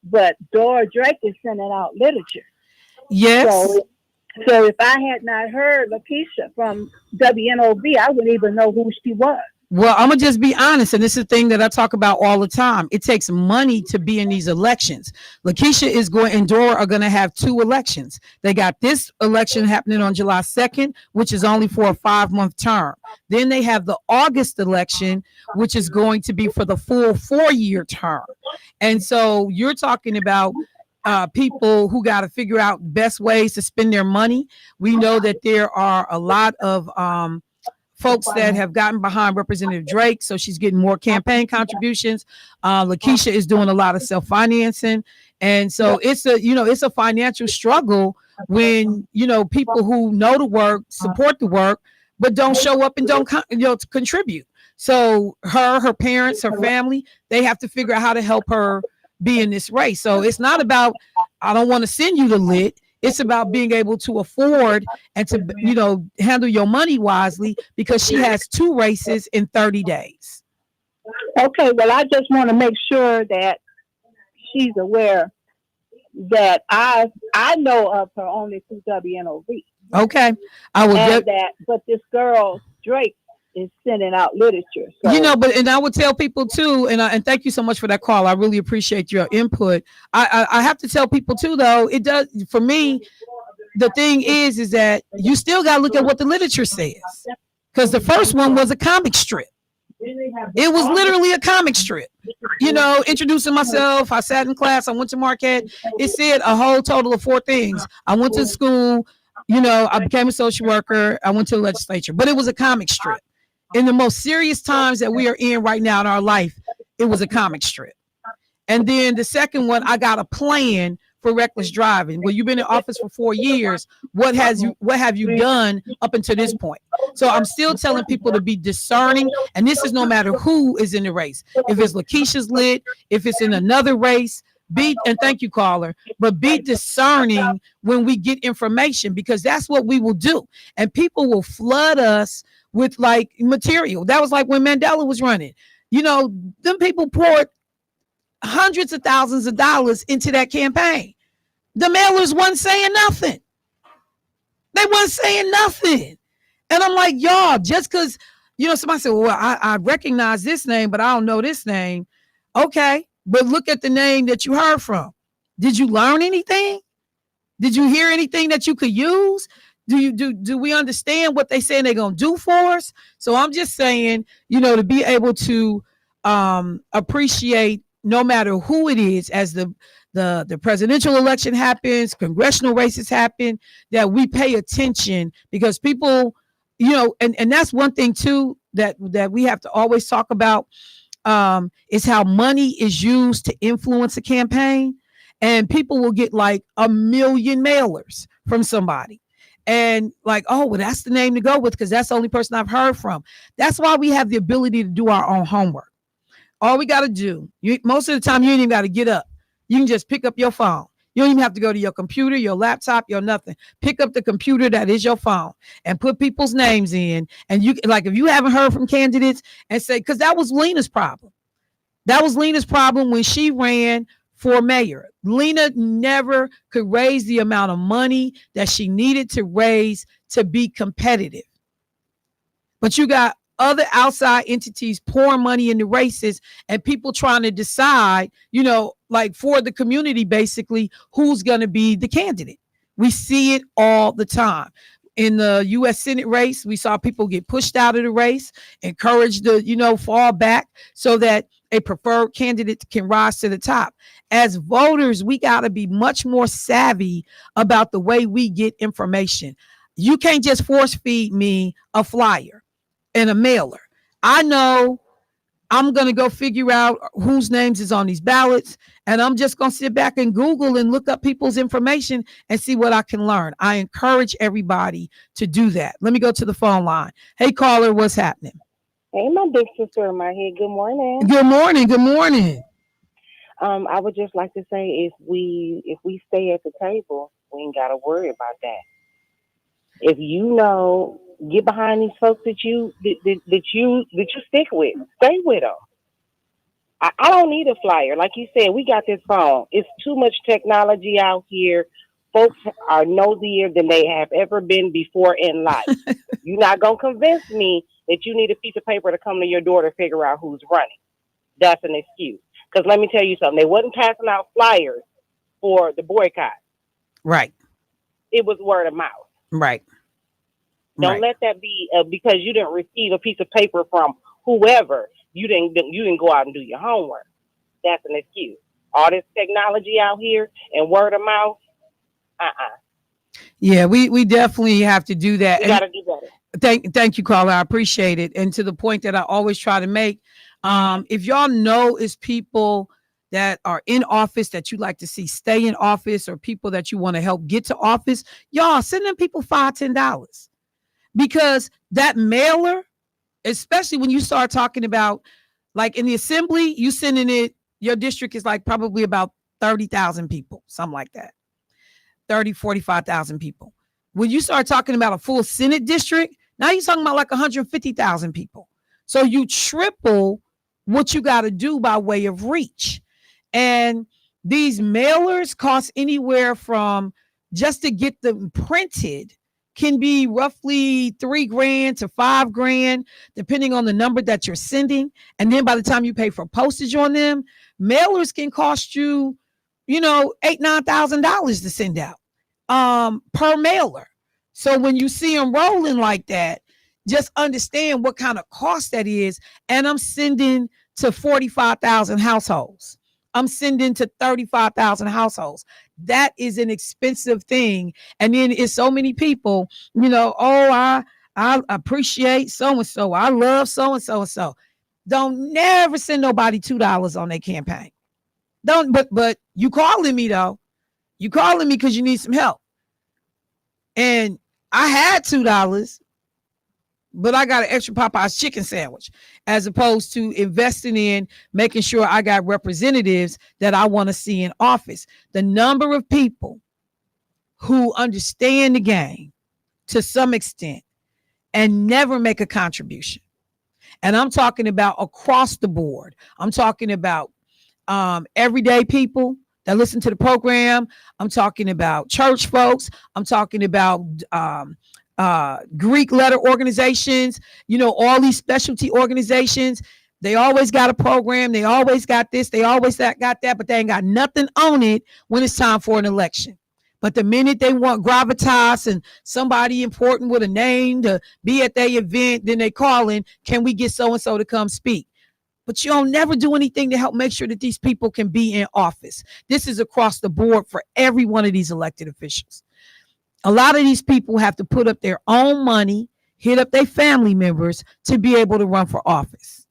But Dora Drake is sending out literature. Yes. So if I had not heard Lakeisha from WNOV, I wouldn't even know who she was. Well, I'm going to just be honest, and this is the thing that I talk about all the time. It takes money to be in these elections. Lakeisha is going, and Dora are going to have 2 elections. They got this election happening on July 2nd, which is only for a 5-month term. Then they have the August election, which is going to be for the full 4-year term. And so you're talking about people who got to figure out best ways to spend their money. We know that there are a lot of folks that have gotten behind Representative Drake, so she's getting more campaign contributions. Lakeisha is doing a lot of self-financing, and so it's a financial struggle when people who know the work, support the work, but don't show up and don't contribute. So her parents, her family, they have to figure out how to help her be in this race. So it's not about, I don't want to send you the lit. It's about being able to afford and to, handle your money wisely, because she has 2 races in 30 days. Okay, well, I just want to make sure that she's aware that I know of her only through WNOV. Okay, I will. But this girl Drake is sending out literature. So. And I would tell people too, and thank you so much for that call. I really appreciate your input. I have to tell people too, though, it does, for me, the thing is that you still got to look at what the literature says, because the first one was a comic strip. It was literally a comic strip, introducing myself. I sat in class. I went to Marquette. It said a whole total of 4 things. I went to school, I became a social worker. I went to the legislature, but it was a comic strip. In the most serious times that we are in right now in our life, it was a comic strip. And then the second one, I got a plan for reckless driving. Well, you've been in office for 4 years. What have you done up until this point? So I'm still telling people to be discerning. And this is no matter who is in the race. If it's Lakeisha's lit, if it's in another race, and thank you, caller, but be discerning when we get information, because that's what we will do. And people will flood us with material. That was like when Mandela was running. Them people poured hundreds of thousands of dollars into that campaign. The mailers wasn't saying nothing. They wasn't saying nothing. And I'm like, y'all, just because, somebody said, well, I recognize this name, but I don't know this name. Okay, but look at the name that you heard from. Did you learn anything? Did you hear anything that you could use? Do we understand what they saying they're going to do for us? So I'm just saying, to be able to appreciate, no matter who it is, as the presidential election happens, congressional races happen, that we pay attention, because people, and that's one thing too that we have to always talk about, is how money is used to influence a campaign. And people will get like 1 million mailers from somebody. And oh, well, that's the name to go with, because that's the only person I've heard from. That's why we have the ability to do our own homework. All we got to do, most of the time, you ain't even got to get up. You can just pick up your phone. You don't even have to go to your computer, your laptop, your nothing. Pick up the computer that is your phone and put people's names in. And you, if you haven't heard from candidates, and say, because that was Lena's problem. That was Lena's problem when she ran for mayor. Lena never could raise the amount of money that she needed to raise to be competitive. But you got other outside entities pouring money into races, and people trying to decide, for the community, basically, who's going to be the candidate. We see it all the time. In the U.S. Senate race, we saw people get pushed out of the race, encouraged to, fall back, so that a preferred candidate can rise to the top. As voters, we got to be much more savvy about the way we get information. You can't just force feed me a flyer and a mailer. I know I'm going to go figure out whose names is on these ballots, and I'm just going to sit back and Google and look up people's information and see what I can learn. I encourage everybody to do that. Let me go to the phone line. Hey, caller, what's happening? Hey, my big sister in my head. Good morning. Good morning. Good morning. I would just like to say if we stay at the table, we ain't got to worry about that. If you know, get behind these folks that you stick with. Stay with them. I don't need a flyer. Like you said, we got this phone. It's too much technology out here. Folks are nosier than they have ever been before in life. You're not going to convince me that you need a piece of paper to come to your door to figure out who's running. That's an excuse. Because let me tell you something. They wasn't passing out flyers for the boycott. Right. It was word of mouth. Right. Don't let that be because you didn't receive a piece of paper from whoever. You didn't go out and do your homework. That's an excuse. All this technology out here and word of mouth. Yeah, we definitely have to do that. We got to do better. Thank you, caller. I appreciate it. And to the point that I always try to make, if y'all know it's people that are in office that you like to see stay in office, or people that you want to help get to office, y'all send them people $5, $10, because that mailer, especially when you start talking about, like in the assembly, you sending it, your district is like probably about 30,000 people, something like that. 45,000 people. When you start talking about a full Senate district, now you're talking about like 150,000 people. So you triple what you got to do by way of reach. And these mailers cost anywhere from, just to get them printed, can be roughly $3,000 to $5,000, depending on the number that you're sending. And then by the time you pay for postage on them, mailers can cost you, $8,000-$9,000 to send out per mailer. So when you see them rolling like that, just understand what kind of cost that is. And I'm sending to 45,000 households. I'm sending to 35,000 households. That is an expensive thing. And then it's so many people, I appreciate so-and-so. I love so-and-so and so. Don't never send nobody $2 on their campaign. Don't, but you calling me though. You calling me because you need some help. And I had $2, but I got an extra Popeye's chicken sandwich, as opposed to investing in making sure I got representatives that I want to see in office. The number of people who understand the game to some extent and never make a contribution. And I'm talking about across the board. I'm talking about everyday people that listen to the program. I'm talking about church folks. I'm talking about Greek letter organizations, all these specialty organizations. They always got a program. They always got this. They always got that, but they ain't got nothing on it when it's time for an election. But the minute they want gravitas and somebody important with a name to be at their event, then they call in, can we get so-and-so to come speak? But you don't never do anything to help make sure that these people can be in office. This is across the board for every one of these elected officials. A lot of these people have to put up their own money, hit up their family members to be able to run for office.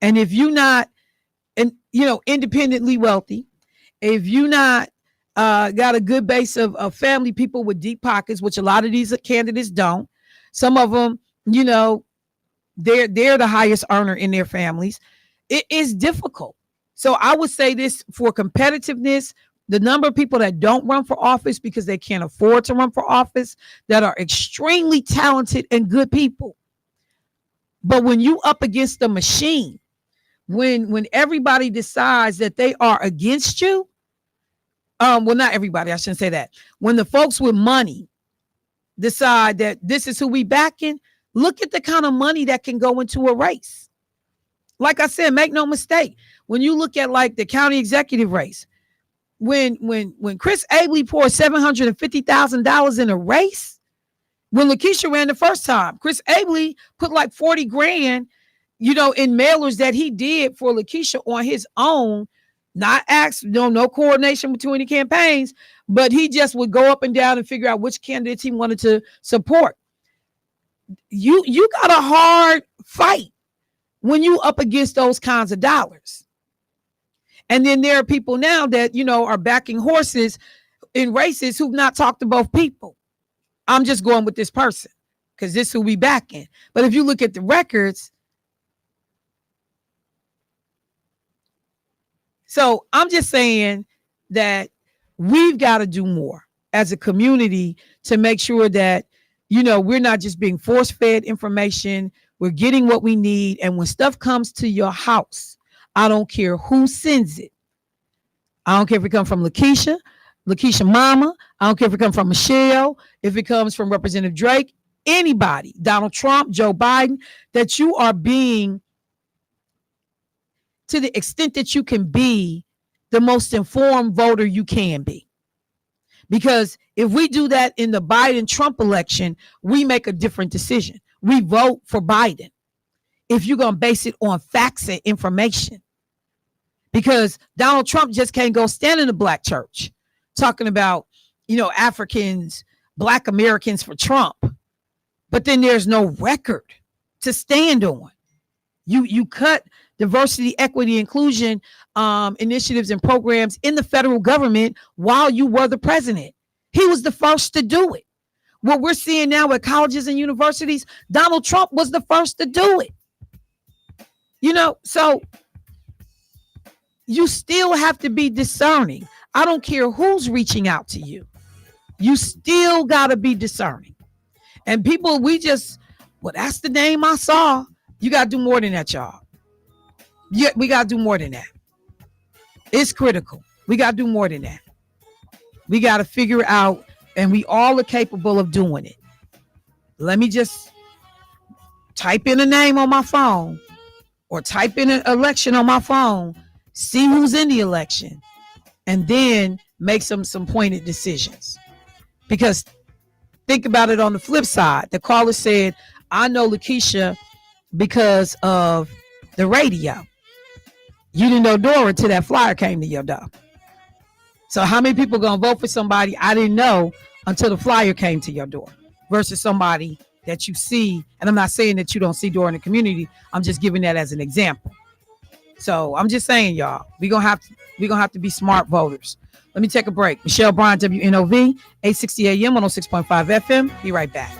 And if you're not, independently wealthy, if you're not got a good base of family people with deep pockets, which a lot of these candidates don't, some of them, they're the highest earner in their families. It is difficult. So I would say this, for competitiveness, the number of people that don't run for office because they can't afford to run for office, that are extremely talented and good people. But when you up against the machine, when everybody decides that they are against you, well, not everybody, I shouldn't say that. When the folks with money decide that this is who we backing, look at the kind of money that can go into a race. Like I said, make no mistake. When you look at like the county executive race, when Chris Abley poured $750,000 in a race, when Lakeisha ran the first time, Chris Abley put like $40,000, in mailers that he did for Lakeisha on his own, not asked, no coordination between the campaigns, but he just would go up and down and figure out which candidates he wanted to support. You got a hard fight when you up against those kinds of dollars. And then there are people now that, are backing horses in races who've not talked to both people. I'm just going with this person because this who we backing. But if you look at the records, so I'm just saying that we've got to do more as a community to make sure that, we're not just being force-fed information. We're getting what we need. And when stuff comes to your house, I don't care who sends it. I don't care if it comes from Lakeisha mama. I don't care if it comes from Michelle, if it comes from Representative Drake, anybody, Donald Trump, Joe Biden, that you are being, to the extent that you can be, the most informed voter you can be. Because if we do that in the Biden-Trump election, we make a different decision. We vote for Biden if you're going to base it on facts and information. Because Donald Trump just can't go stand in a black church talking about, Africans, Black Americans for Trump. But then there's no record to stand on. You cut diversity, equity, inclusion initiatives and programs in the federal government while you were the president. He was the first to do it. What we're seeing now at colleges and universities, Donald Trump was the first to do it. So you still have to be discerning. I don't care who's reaching out to you. You still got to be discerning. And people, that's the name I saw. You got to do more than that, y'all. Yeah, we got to do more than that. It's critical. We got to do more than that. We got to figure out, and we all are capable of doing it. Let me just type in a name on my phone or type in an election on my phone, see who's in the election, and then make some pointed decisions. Because think about it on the flip side. The caller said, I know Lakeisha because of the radio. You didn't know Dora until that flyer came to your door. So how many people going to vote for somebody I didn't know until the flyer came to your door versus somebody that you see? And I'm not saying that you don't see Dora in the community. I'm just giving that as an example. So I'm just saying, y'all, we're going to have to be smart voters. Let me take a break. Michelle Bryant, WNOV, 860 AM, 106.5 FM. Be right back.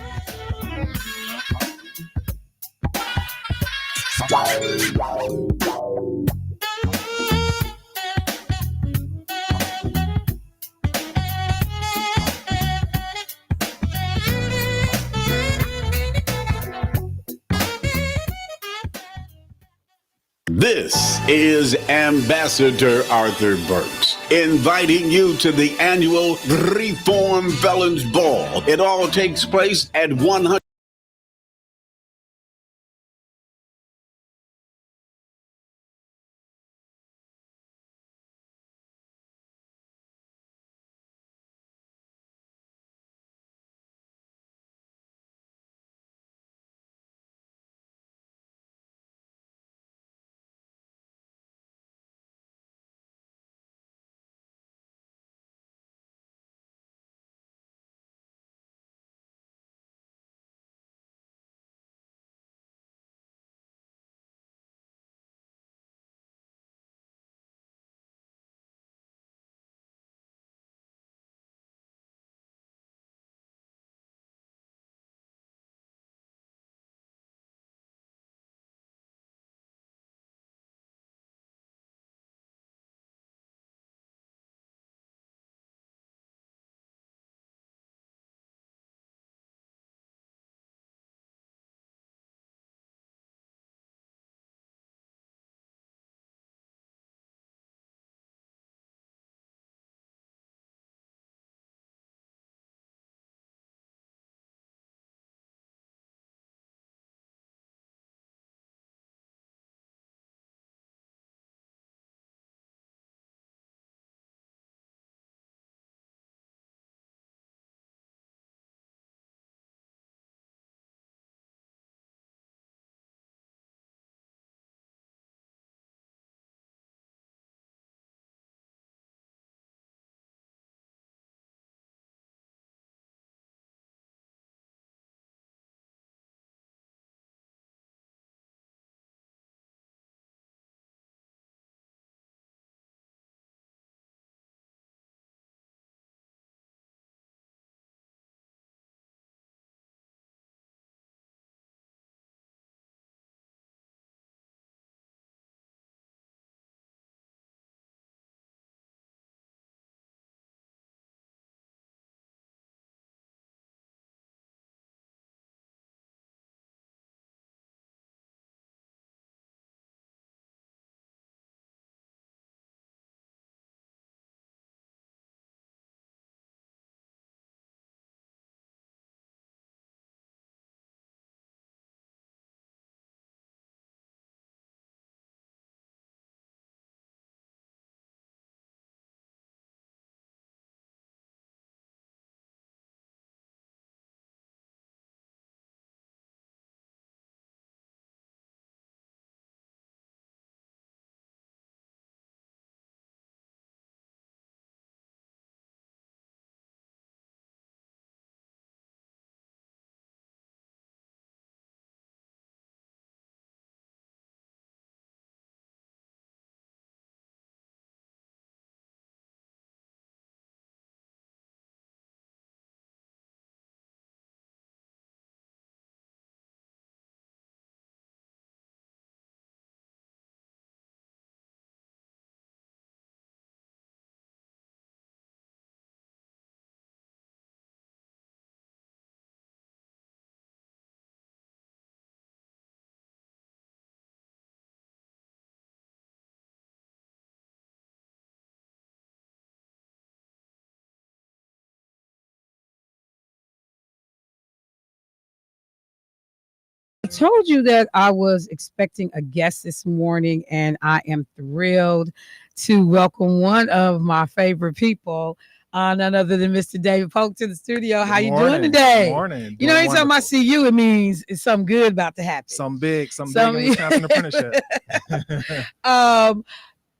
This is Ambassador Arthur Burks inviting you to the annual Reform Felons Ball. It all takes place at 100 told you that I was expecting a guest this morning, and I am thrilled to welcome one of my favorite people, none other than Mr. David Polk to the studio. How you doing today? Good morning. You know, anytime I see you, it means it's something good about to happen. Some big in Wisconsin apprenticeship.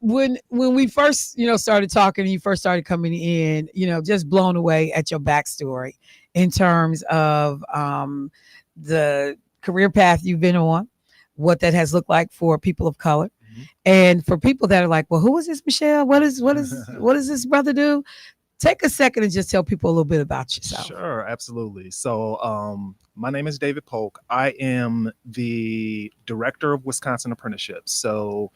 When we first, started talking and you first started coming in, just blown away at your backstory in terms of the career path you've been on, what that has looked like for people of color. And for people that are like, well, who is this Michelle? What does this brother do? Take a second and just tell people a little bit about yourself. Sure, absolutely. So my name is David Polk. I am the director of Wisconsin Apprenticeships. So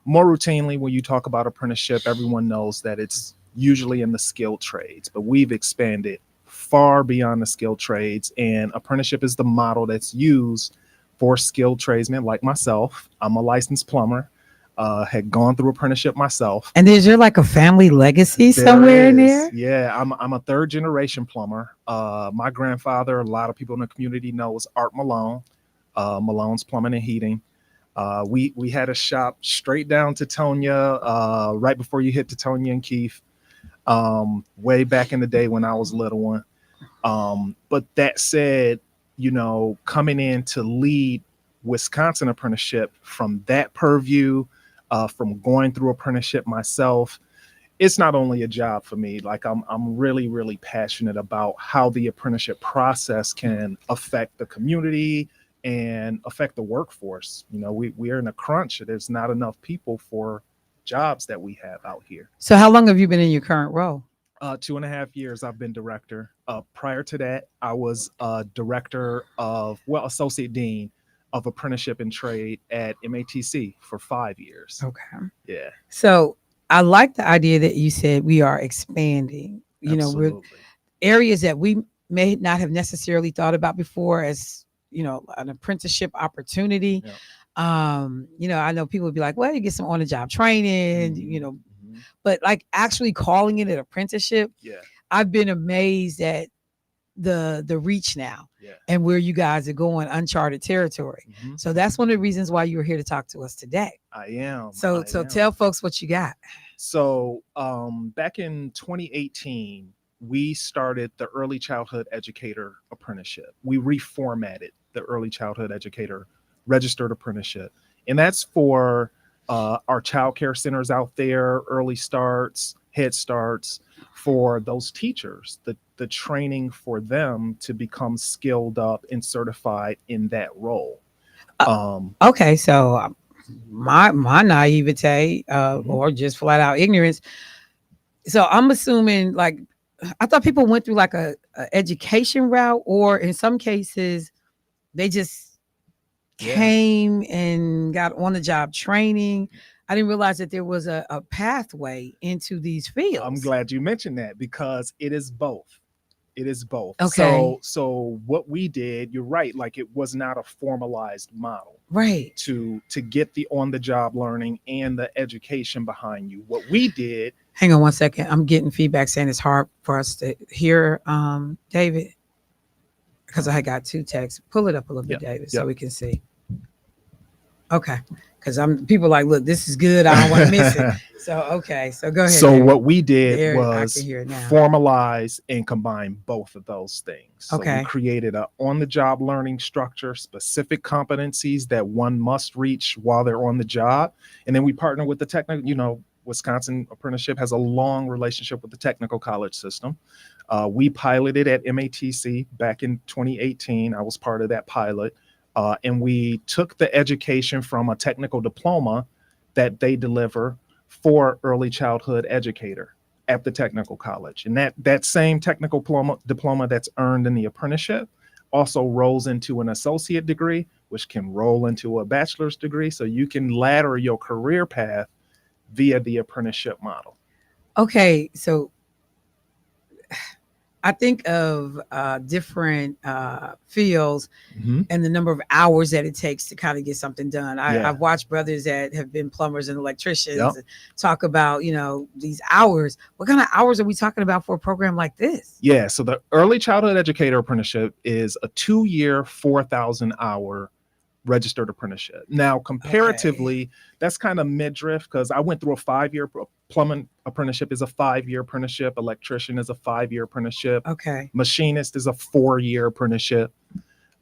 more routinely, when you talk about apprenticeship, everyone knows that it's usually in the skilled trades, but we've expanded far beyond the skilled trades, and apprenticeship is the model that's used for skilled tradesmen like myself. I'm a licensed plumber, had gone through apprenticeship myself. And is there like a family legacy somewhere in there? Yeah, I'm a third generation plumber. My grandfather, a lot of people in the community know, is Art Malone, Malone's Plumbing and Heating. We had a shop straight down to Tetonia, right before you hit Tetonia and Keith, way back in the day when I was a little one. But that said, coming in to lead Wisconsin apprenticeship from that purview, from going through apprenticeship myself, it's not only a job for me. Like I'm really, really passionate about how the apprenticeship process can affect the community and affect the workforce. We are in a crunch. There's not enough people for jobs that we have out here. So how long have you been in your current role? 2.5 years I've been director. Prior to that, I was associate dean of apprenticeship and trade at MATC for 5 years. Okay. Yeah. So I like the idea that you said we are expanding, we're areas that we may not have necessarily thought about before as, an apprenticeship opportunity. Yeah. I know people would be like, well, you get some on the job training, but like actually calling it an apprenticeship. Yeah. I've been amazed at the reach now and where you guys are going, uncharted territory. So that's one of the reasons why you were here to talk to us today. I am. So tell folks what you got. So back in 2018, we started the Early Childhood Educator Apprenticeship. We reformatted the Early Childhood Educator Registered Apprenticeship. And that's for our childcare centers out there, early starts, head starts, for those teachers, the training for them to become skilled up and certified in that role. Okay, so my naivete or just flat out ignorance. So I'm assuming, like, I thought people went through like a education route, or in some cases they just came and got on the job training. I didn't realize that there was a pathway into these fields. I'm glad you mentioned that, because it is both. It is both. Okay. So what we did, you're right, like it was not a formalized model. Right. To get the on-the-job learning and the education behind you. What we did. Hang on one second. I'm getting feedback saying it's hard for us to hear, David, because I got two texts. Pull it up a little bit, David, so we can see. Okay. Because people like, look, this is good. I don't want to miss it. So, okay. So go ahead. So David. what we did was formalize and combine both of those things. So Okay. we created a on-the-job learning structure, specific competencies that one must reach while they're on the job. And then we partner with the technical, Wisconsin apprenticeship has a long relationship with the technical college system. We piloted at MATC back in 2018. I was part of that pilot. And we took the education from a technical diploma that they deliver for early childhood educator at the technical college. And that same technical diploma that's earned in the apprenticeship also rolls into an associate degree, which can roll into a bachelor's degree. So you can ladder your career path via the apprenticeship model. Okay. So I think of different fields and the number of hours that it takes to kind of get something done. I've watched brothers that have been plumbers and electricians talk about, these hours. What kind of hours are we talking about for a program like this? Yeah, so the Early Childhood Educator Apprenticeship is a 2-year, 4,000 hour registered apprenticeship. Now, comparatively, that's kind of midriff because I went through a 5-year plumbing apprenticeship is a 5-year apprenticeship. Electrician is a 5-year apprenticeship. Okay. Machinist is a 4-year apprenticeship.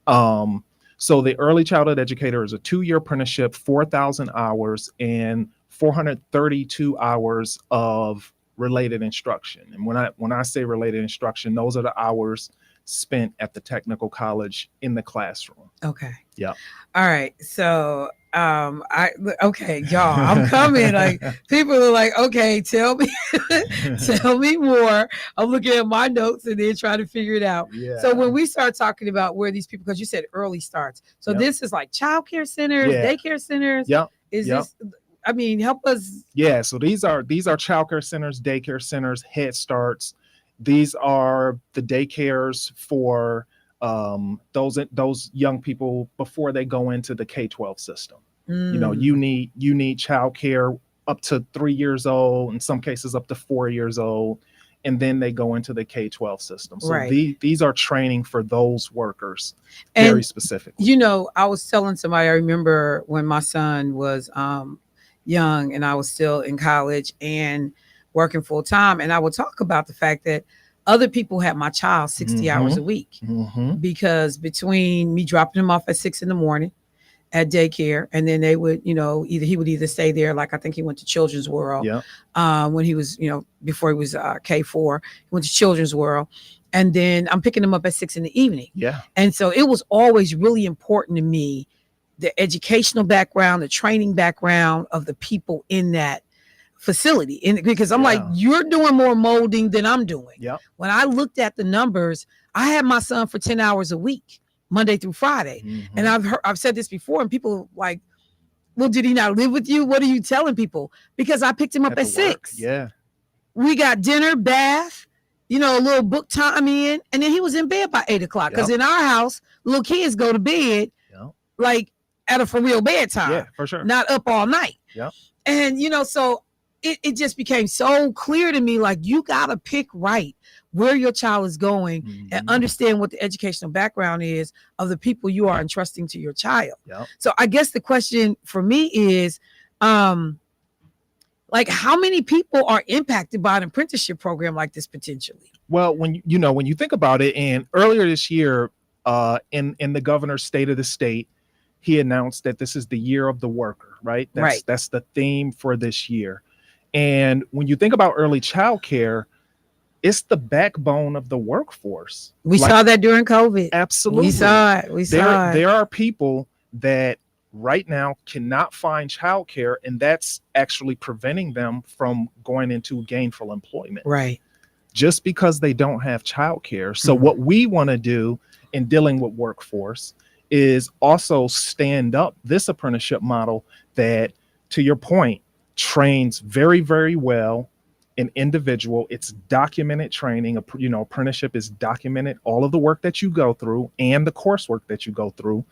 So the early childhood educator is a 2-year apprenticeship, 4,000 hours and 432 hours of related instruction. And when I say related instruction, those are the hours spent at the technical college in the classroom. Okay. Yeah. All right. So okay, y'all, I'm coming. Like people are like, okay, tell me more. I'm looking at my notes and then trying to figure it out. Yeah. So when we start talking about where these people, because you said early starts. So this is like childcare centers, daycare centers. Yep. Is this, I mean, help us. Yeah. So these are childcare centers, daycare centers, Head Starts. These are the daycares for those young people before they go into the K-12 system. You know, you need childcare up to 3 years old, in some cases up to 4 years old, and then they go into the K-12 system. So these are training for those workers, very specific. You know, I was telling somebody, I remember when my son was young and I was still in college and working full time, and I would talk about the fact that other people had my child 60 hours a week because between me dropping him off at 6 a.m. at daycare, and then they would, you know, he would either stay there, like I think he went to Children's World when he was, you know, before he was K4, he went to Children's World, and then I'm picking him up at 6 p.m. Yeah. And so it was always really important to me, the educational background, the training background of the people in that facility, because I'm like, you're doing more molding than I'm doing. When I looked at the numbers, I had my son for 10 hours a week, Monday through Friday. And I've said this before, and people like, well, did he not live with you? What are you telling people? Because I picked him up at 6. Yeah. We got dinner, bath, you know, a little book time in, and then he was in bed by 8 o'clock. Because in our house, little kids go to bed like at a for real bedtime. Yeah, for sure. Not up all night. And, you know, so it just became so clear to me, like, you got to pick right where your child is going and understand what the educational background is of the people you are entrusting to your child. So I guess the question for me is, like, how many people are impacted by an apprenticeship program like this potentially? Well, when you think about it, and earlier this year, in the governor's State of the State, he announced that this is the year of the worker, right? That's the theme for this year. And when you think about early childcare, it's the backbone of the workforce. We saw that during COVID. Absolutely. We saw it. There are people that right now cannot find childcare, and that's actually preventing them from going into gainful employment. Right. Just because they don't have childcare. So what we want to do in dealing with workforce is also stand up this apprenticeship model that, to your point, trains very, very well an individual. It's documented training. You know, apprenticeship is documented, all of the work that you go through and the coursework that you go through,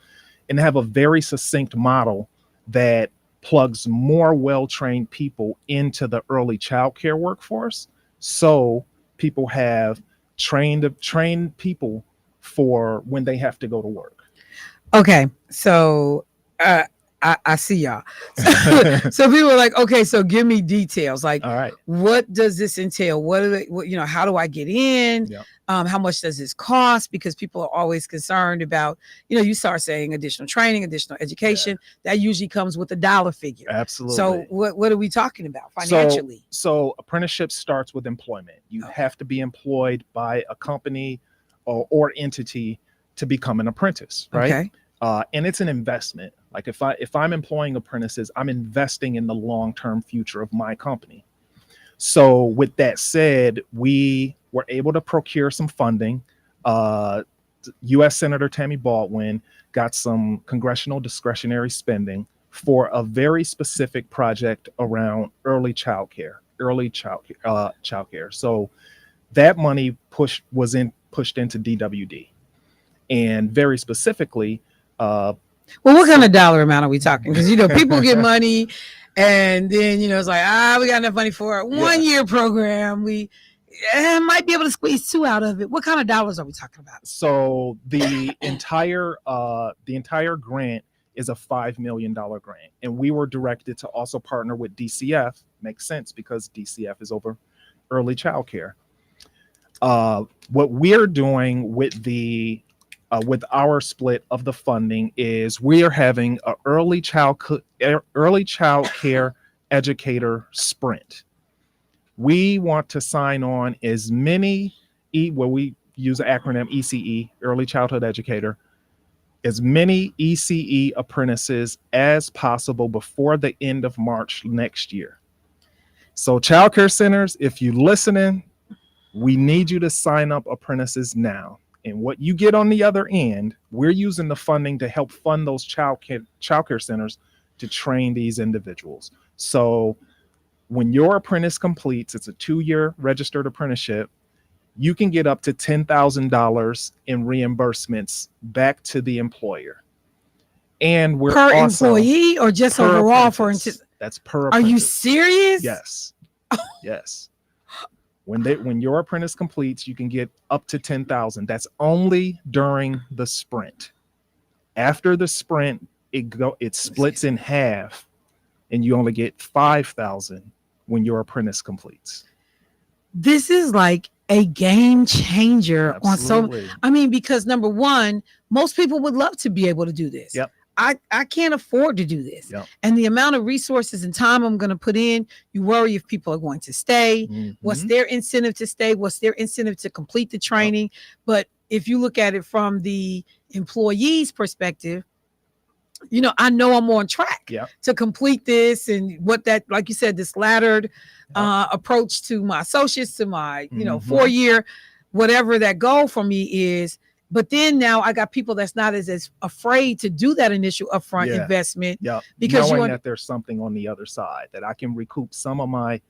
and have a very succinct model that plugs more well-trained people into the early childcare workforce. So people have trained people for when they have to go to work. Okay. So, I see y'all. So people are like, okay, so give me details. Like, all right, what does this entail? How do I get in? How much does this cost? Because people are always concerned about, you start saying additional training, additional education, that usually comes with a dollar figure. Absolutely. So what are we talking about financially? So apprenticeship starts with employment. You have to be employed by a company or entity to become an apprentice, right? Okay. And it's an investment. Like if I'm employing apprentices, I'm investing in the long-term future of my company. So with that said, we were able to procure some funding. U.S. Senator Tammy Baldwin got some congressional discretionary spending for a very specific project around early childcare. So that money pushed into DWD, and very specifically. Well, what kind of dollar amount are we talking? Because, people get money and then, it's like, we got enough money for a 1 year program. We might be able to squeeze 2 out of it. What kind of dollars are we talking about? So the entire grant is a $5 million grant. And we were directed to also partner with DCF. Makes sense because DCF is over early childcare. What we're doing with with our split of the funding is we are having an early child care educator sprint. We want to sign on as many we use the acronym ECE, early childhood educator, as many ECE apprentices as possible before the end of March next year. So childcare centers, if you're listening, we need you to sign up apprentices now. And what you get on the other end, we're using the funding to help fund those childcare centers to train these individuals. So when your apprentice completes, it's a 2-year registered apprenticeship, you can get up to $10,000 in reimbursements back to the employer. And we're per also employee or just overall apprentice. That's per Are you apprentice. serious? Yes. Yes. When your apprentice completes, you can get up to $10,000. That's only during the sprint. After the sprint, it splits in half, and you only get $5,000 when your apprentice completes. This is like a game changer Absolutely. because number one, most people would love to be able to do this. Yep. I can't afford to do this. Yep. And the amount of resources and time I'm going to put in, you worry if people are going to stay. Mhm. What's their incentive to stay? What's their incentive to complete the training? Yep. But if you look at it from the employee's perspective, I know I'm on track to complete this, and what that, like you said, this laddered approach to my associates, to my 4-year, whatever that goal for me is. But then now I got people that's not as afraid to do that initial upfront investment. Yeah, because knowing that there's something on the other side that I can recoup some of my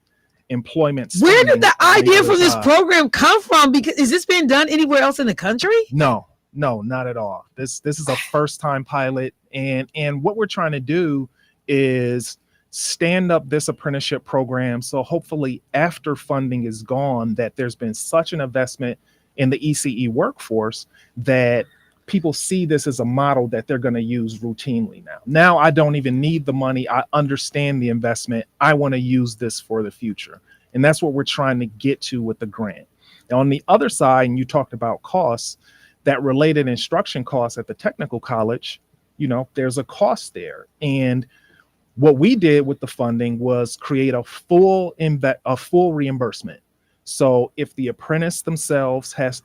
employment. Where did the idea for this program come from? Because is this being done anywhere else in the country? No, not at all. This is a first time pilot, and what we're trying to do is stand up this apprenticeship program. So hopefully after funding is gone, that there's been such an investment in the ECE workforce that people see this as a model that they're going to use routinely now. Now I don't even need the money. I understand the investment. I want to use this for the future. And that's what we're trying to get to with the grant. Now, on the other side, and you talked about costs, that related instruction costs at the technical college, there's a cost there. And what we did with the funding was create a full reimbursement. So if the apprentice themselves have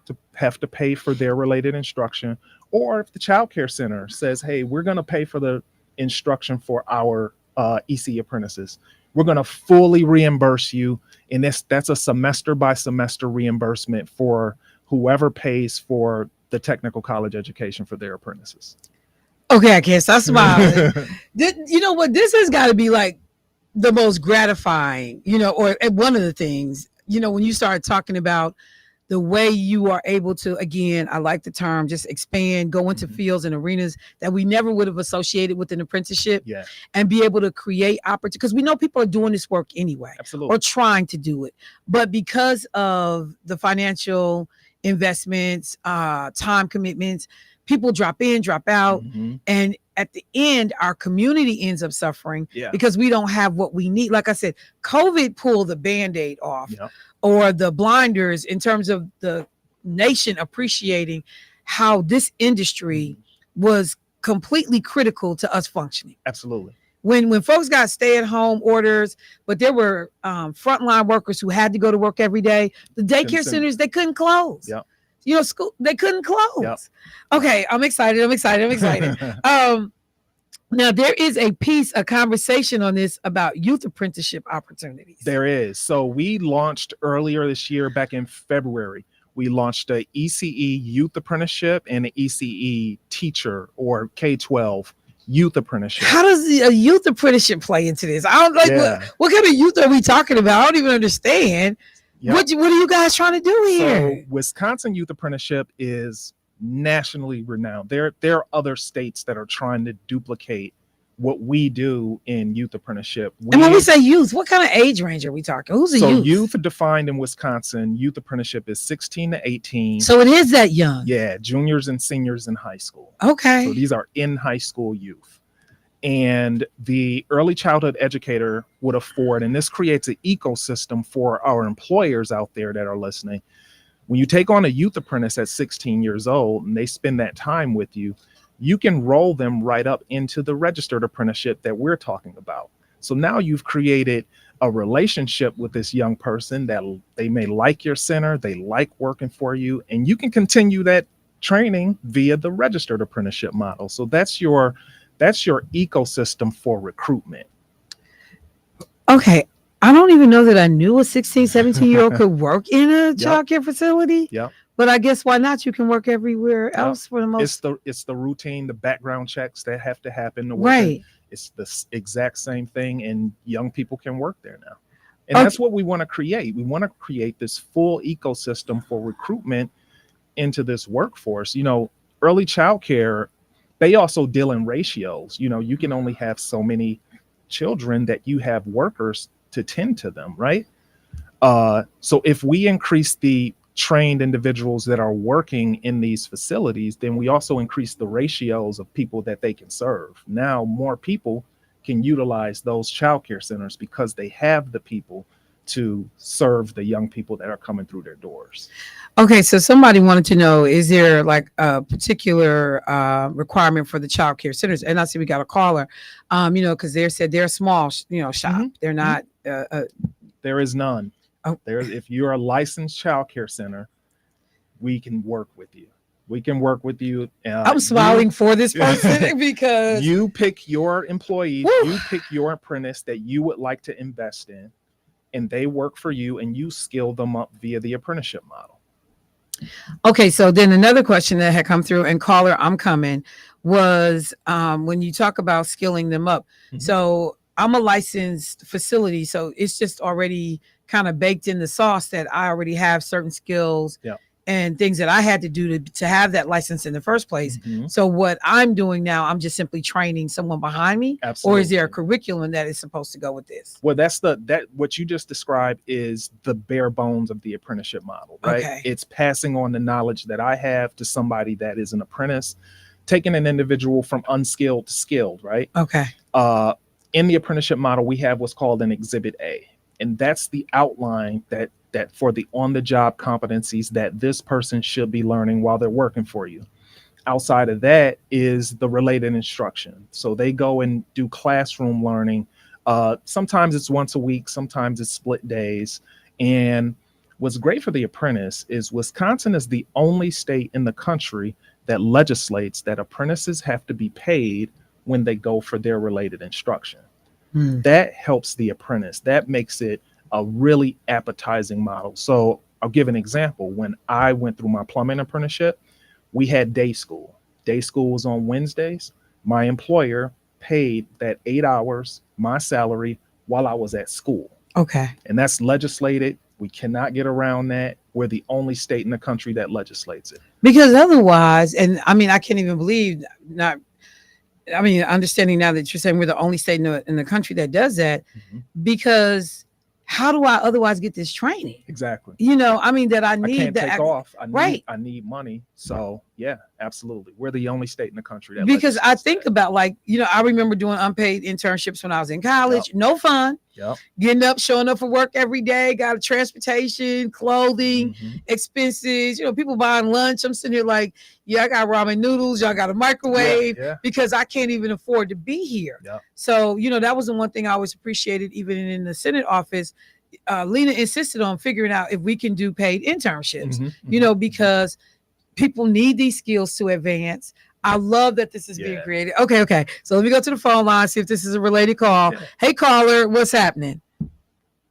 to pay for their related instruction, or if the child care center says, hey, we're going to pay for the instruction for our EC apprentices, we're going to fully reimburse you. And that's a semester by semester reimbursement for whoever pays for the technical college education for their apprentices. Okay, I guess I smile. You know what? This has got to be like the most gratifying, or one of the things, when you start talking about the way you are able to, again, I like the term, just expand, go into fields and arenas that we never would have associated with an apprenticeship, and be able to create opportunity, because we know people are doing this work anyway. Absolutely. Or trying to do it. But because of the financial investments, time commitments, people drop in, drop out, and at the end, our community ends up suffering because we don't have what we need. Like I said, COVID pulled the Band-Aid off, or the blinders in terms of the nation appreciating how this industry was completely critical to us functioning. Absolutely. When folks got stay-at-home orders, but there were frontline workers who had to go to work every day, the daycare centers, they couldn't close. School, they couldn't close. Okay, I'm excited. Now there is a conversation on this about youth apprenticeship opportunities. There is. So we launched earlier this year, back in February, we launched a ECE youth apprenticeship and an ECE teacher or K-12 youth apprenticeship. How does a youth apprenticeship play into this? I don't what kind of youth are we talking about? I don't even understand. What are you guys trying to do here? So Wisconsin Youth Apprenticeship is nationally renowned. There are other states that are trying to duplicate what we do in youth apprenticeship. And when we say youth, what kind of age range are we talking? Who's a youth? So youth defined in Wisconsin, youth apprenticeship is 16 to 18. So it is that young. Yeah, juniors and seniors in high school. Okay. So these are in high school youth. And the early childhood educator would afford, and this creates an ecosystem for our employers out there that are listening. When you take on a youth apprentice at 16 years old and they spend that time with you, you can roll them right up into the registered apprenticeship that we're talking about. So now you've created a relationship with this young person that they may like your center, they like working for you, and you can continue that training via the registered apprenticeship model. So that's your ecosystem for recruitment. Okay. I don't even know that I knew a 16, 17-year-old could work in a childcare facility. Yep. But I guess why not? You can work everywhere else for the most. It's the routine, the background checks that have to happen. Right. It's the exact same thing, and young people can work there now. And that's what we want to create. We want to create this full ecosystem for recruitment into this workforce. You know, early childcare, they also deal in ratios. You know, you can only have so many children that you have workers to tend to them, right? So if we increase the trained individuals that are working in these facilities, then we also increase the ratios of people that they can serve. Now more people can utilize those childcare centers because they have the people to serve the young people that are coming through their doors. Okay, so somebody wanted to know, is there like a particular requirement for the child care centers? And I see we got a caller, you know, because they said they're a small, shop. They're not. There is none. If you're a licensed child care center, we can work with you. We can work with you. I'm smiling for this person because you pick your employees, you pick your apprentice that you would like to invest in, and they work for you, and you skill them up via the apprenticeship model. Okay, so then another question that had come through, and caller, I'm coming, was when you talk about skilling them up. So I'm a licensed facility, so it's just already kind of baked in the sauce that I already have certain skills and things that I had to do to have that license in the first place. So what I'm doing now, I'm just simply training someone behind me. Absolutely. Or is there a curriculum that is supposed to go with this? Well, what you just described is the bare bones of the apprenticeship model, right? Okay. It's passing on the knowledge that I have to somebody that is an apprentice, taking an individual from unskilled to skilled, right? Okay. In the apprenticeship model, we have what's called an Exhibit A. And that's the outline that for the on-the-job competencies that this person should be learning while they're working for you. Outside of that is the related instruction. So they go and do classroom learning. Sometimes it's once a week, sometimes it's split days. And what's great for the apprentice is Wisconsin is the only state in the country that legislates that apprentices have to be paid when they go for their related instruction. That helps the apprentice. That makes it a really appetizing model. So I'll give an example. When I went through my plumbing apprenticeship, we had day school. Day school was on Wednesdays. My employer paid that 8 hours, my salary, while I was at school. Okay. And that's legislated. We cannot get around that. We're the only state in the country that legislates it. Because otherwise, and I mean, I can't even believe understanding now that you're saying we're the only state in the country that does that, because how do I otherwise get this training? Exactly. That I need. I can't take off. I need money. So yeah, absolutely. We're the only state in the country that because I think about I remember doing unpaid internships when I was in college. No fun. Getting up, showing up for work every day, got a transportation, clothing, expenses, people buying lunch. I'm sitting here like, I got ramen noodles, y'all got a microwave because I can't even afford to be here. So, that was the one thing I always appreciated, even in the Senate office. Lena insisted on figuring out if we can do paid internships, because people need these skills to advance. I love that this is being created. Okay. So let me go to the phone line, see if this is a related call. Hey, caller, what's happening?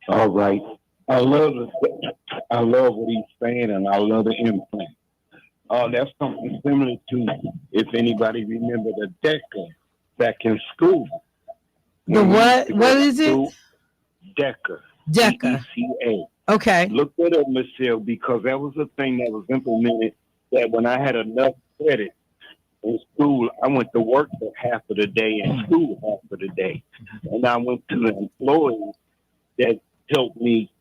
All right. I love what he's saying, and I love the implant. That's something similar to, if anybody remember the DECA back in school. The what? What is it? DECA. DECA. DECA. Okay. Look that up, Michelle, because that was a thing that was implemented that when I had enough credit in school, I went to work for half of the day and school half of the day. And I went to the employees that helped me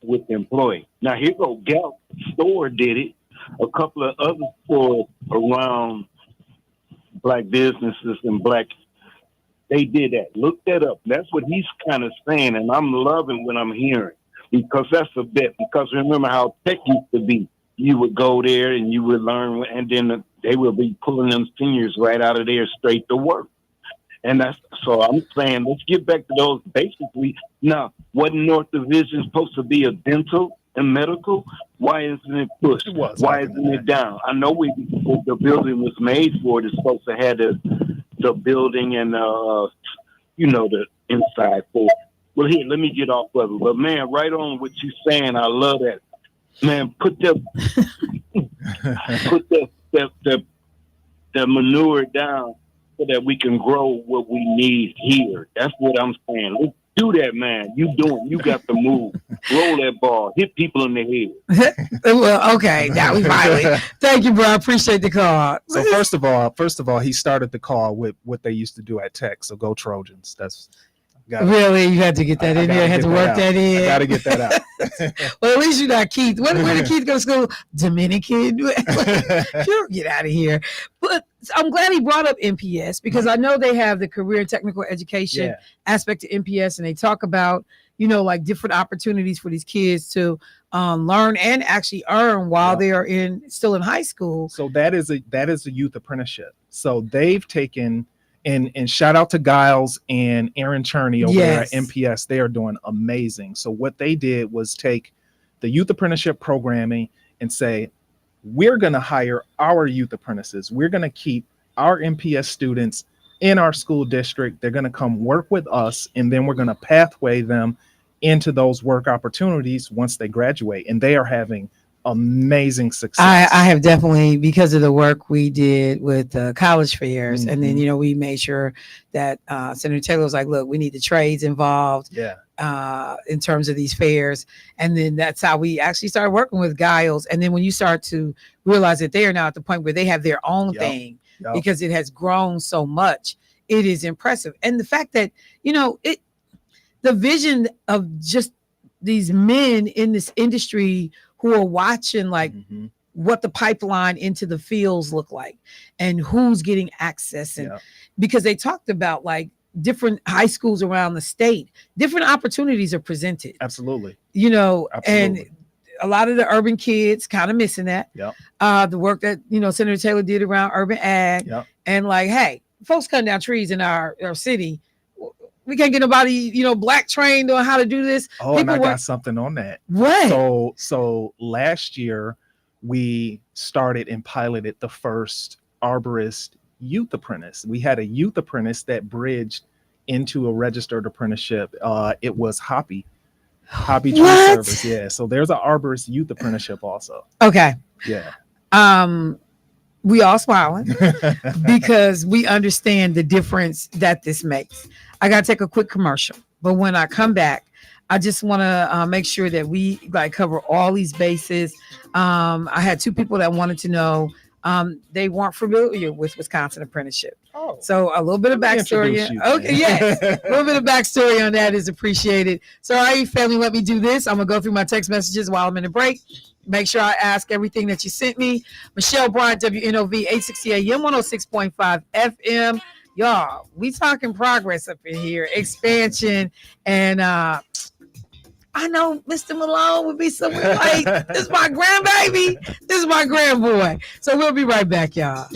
with the employee. Now, here go Gap store did it. A couple of other stores around black businesses and black They did that. Look that up. That's what he's kind of saying, and I'm loving what I'm hearing, because that's a bet. Because remember how tech used to be. You would go there and you would learn, and then they would be pulling them seniors right out of there straight to work. And that's, so I'm saying, let's get back to those basics. Now, wasn't North Division supposed to be a dental and medical? Why isn't it pushed? Why isn't it down? I know the building was made for it. It's supposed to have the building and the inside for it. Well, here, let me get off of it. But man, right on what you're saying. I love that. Man, put the manure down so that we can grow what we need here. That's what I'm saying. Let's do that, man. You got to move. Roll that ball. Hit people in the head. Well, okay. Now we finally. Thank you, bro. I appreciate the call. So first of all, he started the call with what they used to do at Tech. So go Trojans. That's really, you had to get that in there. Had to work that in. I got to get that out. Well, at least you're not Keith. Where did Keith go to school? Dominican. Sure, get out of here. But I'm glad he brought up MPS, because I know they have the career and technical education aspect of MPS, and they talk about, like different opportunities for these kids to learn and actually earn while they are still in high school. So that is a youth apprenticeship. So they've taken. And shout out to Giles and Aaron Cherney over there at MPS. They are doing amazing. So what they did was take the youth apprenticeship programming and say, we're going to hire our youth apprentices. We're going to keep our MPS students in our school district. They're going to come work with us, and then we're going to pathway them into those work opportunities once they graduate. And they are having amazing success. I have definitely, because of the work we did with college fairs, and then we made sure that Senator Taylor was like, look, we need the trades involved in terms of these fairs, and then that's how we actually started working with Giles. And then when you start to realize that they are now at the point where they have their own thing, because it has grown so much, it is impressive. And the fact that the vision of just these men in this industry who are watching what the pipeline into the fields look like and who's getting access. And because they talked about like different high schools around the state, different opportunities are presented. Absolutely. And a lot of the urban kids kind of missing that. The work that, Senator Taylor did around urban ag and like, hey, folks cutting down trees in our city. We can't get nobody, black trained on how to do this. Oh, and I got something on that. What? So last year we started and piloted the first arborist youth apprentice. We had a youth apprentice that bridged into a registered apprenticeship. It was Hoppy Tree Service. Yeah. So there's an arborist youth apprenticeship also. Okay. Yeah. We all smiling because we understand the difference that this makes. I got to take a quick commercial, but when I come back, I just want to make sure that we cover all these bases. I had two people that wanted to know they weren't familiar with Wisconsin apprenticeship. Oh, so a little bit of backstory. Okay, yes, a little bit of backstory on that is appreciated. So, all right, family, let me do this. I'm gonna go through my text messages while I'm in a break. Make sure I ask everything that you sent me. Michelle Bryant, WNOV, 860 AM, 106.5 FM. Y'all, we talking progress up in here, expansion, and I know Mr. Malone would be somewhere like, this is my grandbaby, this is my grandboy. So we'll be right back, y'all.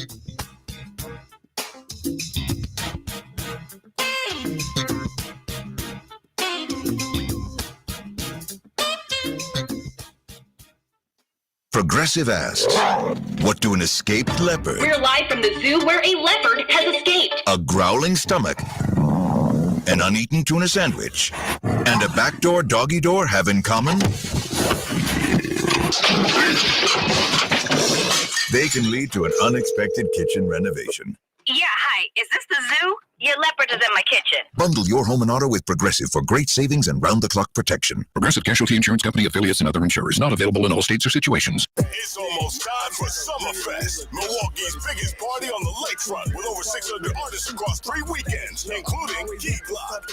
Progressive asks, what do an escaped leopard, We're live from the zoo where a leopard has escaped, a growling stomach, an uneaten tuna sandwich, and a backdoor doggy door have in common? They can lead to an unexpected kitchen renovation. Yeah, hi. Is this the zoo? Your leopard is in my kitchen. Bundle your home and auto with Progressive for great savings and round-the-clock protection. Progressive Casualty Insurance Company, affiliates, and other insurers. Not available in all states or situations. It's almost time for Summerfest, Milwaukee's biggest party on the lakefront, with over 600 artists across 3 weekends, including Key Glock,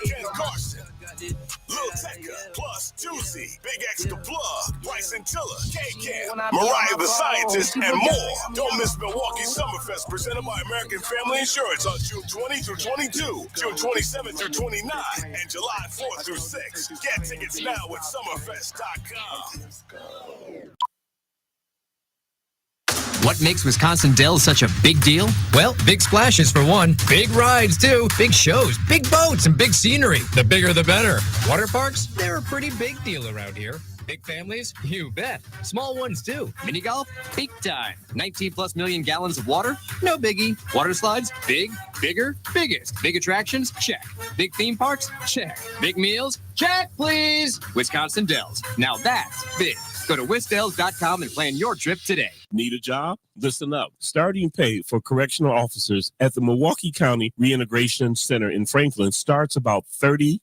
Ken Carson, Lil Tecca, plus Juicy, Big Extra Plug, Bryson Tiller, K-Cam, Mariah the Scientist, and more. Don't miss Milwaukee Summerfest presented by American Family Insurance on June 20 through 22, June 27 through 29, and July 4 through 6. Get tickets now at summerfest.com. What makes Wisconsin Dells such a big deal? Well, big splashes for one, big rides too, big shows, big boats, and big scenery. The bigger the better. Water parks? They're a pretty big deal around here. Big families? You bet. Small ones too. Mini golf? Peak time. 19 plus million gallons of water? No biggie. Water slides? Big, bigger, biggest. Big attractions? Check. Big theme parks? Check. Big meals? Check, please. Wisconsin Dells. Now that's big. Go to wisdells.com and plan your trip today. Need a job? Listen up. Starting pay for correctional officers at the Milwaukee County Reintegration Center in Franklin starts about $30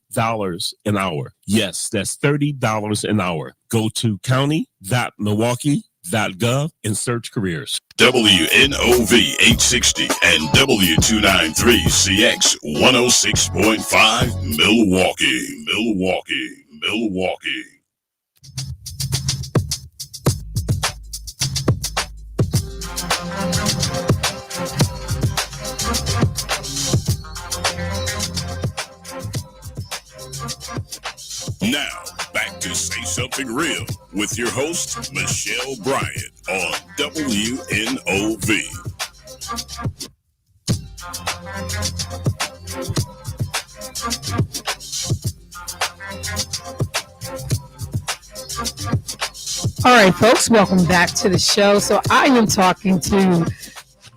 an hour. Yes, that's $30 an hour. Go to county.milwaukee.gov and search careers. WNOV 860 and W293CX 106.5 Milwaukee. Now, back to Say Something Real with your host, Michelle Bryant on WNOV. All right, folks, welcome back to the show. So I am talking to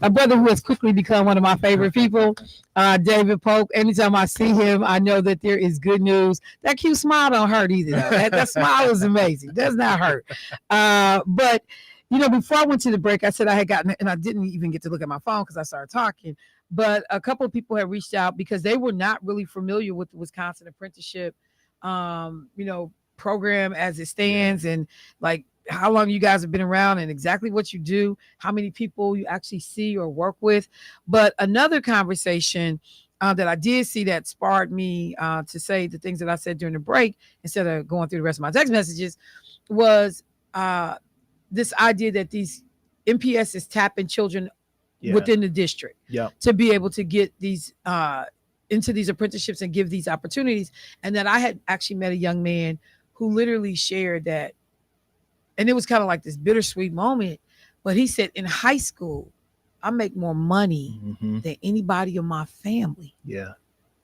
a brother who has quickly become one of my favorite people, David Polk. Anytime I see him, I know that there is good news. That cute smile don't hurt either, though. That smile is amazing. Does not hurt. But, you know, before I went to the break, I said I had gotten, and I didn't even get to look at my phone because I started talking, but a couple of people had reached out because they were not really familiar with the Wisconsin apprenticeship, program as it stands, and like how long you guys have been around and exactly what you do, how many people you actually see or work with. But another conversation that I did see that sparked me to say the things that I said during the break instead of going through the rest of my text messages was this idea that these MPS is tapping children within the district to be able to get these into these apprenticeships and give these opportunities. And that I had actually met a young man who literally shared that, and it was kind of like this bittersweet moment, but he said, in high school, I make more money than anybody in my family.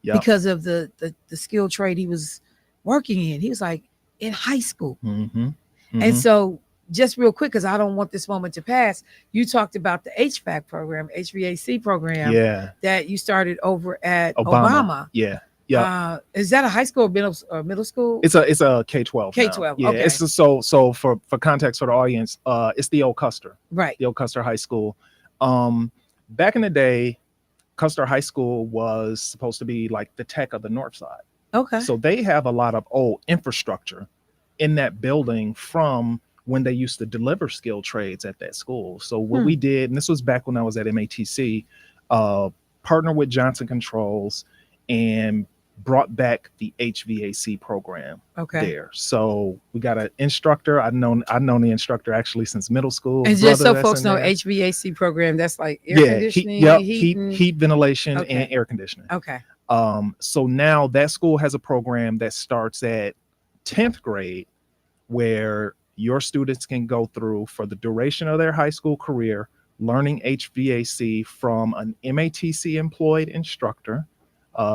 Because of the skilled trade he was working in. He was like, in high school. And so just real quick, because I don't want this moment to pass, you talked about the HVAC program, HVAC program that you started over at Obama. Is that a high school or middle school? It's a K-12. K-12. Yeah. Okay. It's so for context for the audience, it's the old Custer. Right. The old Custer High School. Back in the day, Custer High School was supposed to be like the tech of the North Side. Okay. So they have a lot of old infrastructure in that building from when they used to deliver skilled trades at that school. So what we did, and this was back when I was at MATC, partner with Johnson Controls and brought back the HVAC program there. So we got an instructor. I've known the instructor actually since middle school. And just so folks know, HVAC program, that's like air conditioning, heat, ventilation, and air conditioning. Okay. So now that school has a program that starts at 10th grade where your students can go through for the duration of their high school career, learning HVAC from an MATC employed instructor.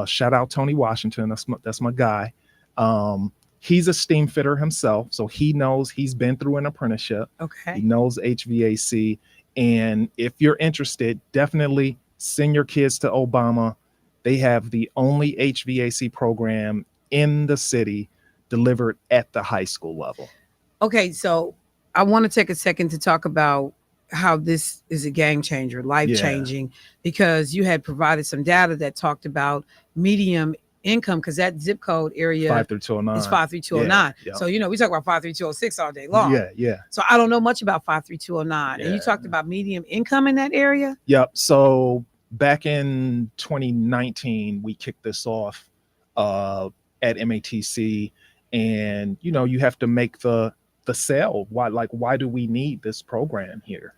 Shout out Tony Washington. That's my guy. He's a steam fitter himself, so he knows, he's been through an apprenticeship. Okay. He knows HVAC. And if you're interested, definitely send your kids to Obama. They have the only HVAC program in the city delivered at the high school level. Okay, so I want to take a second to talk about how this is a game changer, life changing, because you had provided some data that talked about medium income, because that zip code area 53209 is 53209. So, we talk about 53206 all day long. So I don't know much about 53209. And you talked about medium income in that area? Yep. So back in 2019, we kicked this off at MATC, and you have to make the sell. Why do we need this program here?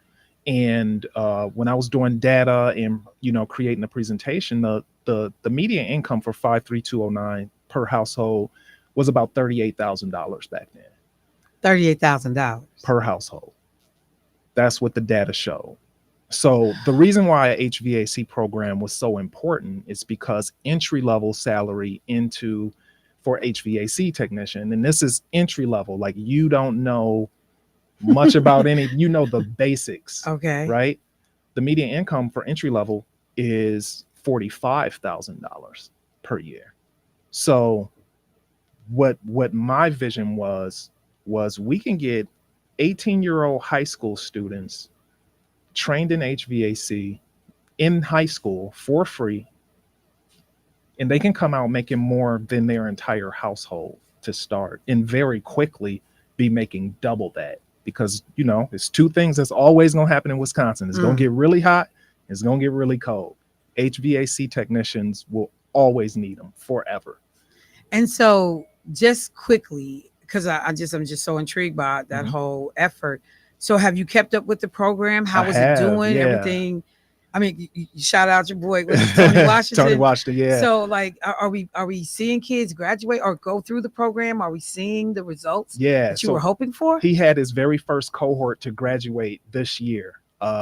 And when I was doing data and creating the presentation, the median income for 53209 per household was about $38,000 back then. $38,000 per household. That's what the data showed. So the reason why a HVAC program was so important is because entry level salary for HVAC technician, and this is entry level, like you don't know much about the basics. Okay. Right? The median income for entry level is $45,000 per year. So what my vision was we can get 18-year-old high school students trained in HVAC in high school for free, and they can come out making more than their entire household to start, and very quickly be making double that, because it's two things that's always going to happen in Wisconsin. It's going to get really hot, it's going to get really cold. HVAC technicians will always need them forever. And so just quickly, because I'm just so intrigued by that whole effort. So have you kept up with the program? How was it doing? Yeah. Everything. I mean, you shout out your boy, was it Tony Washington? Tony Washington, yeah. So like, are we seeing kids graduate or go through the program? Are we seeing the results that you were hoping for? He had his very first cohort to graduate this year.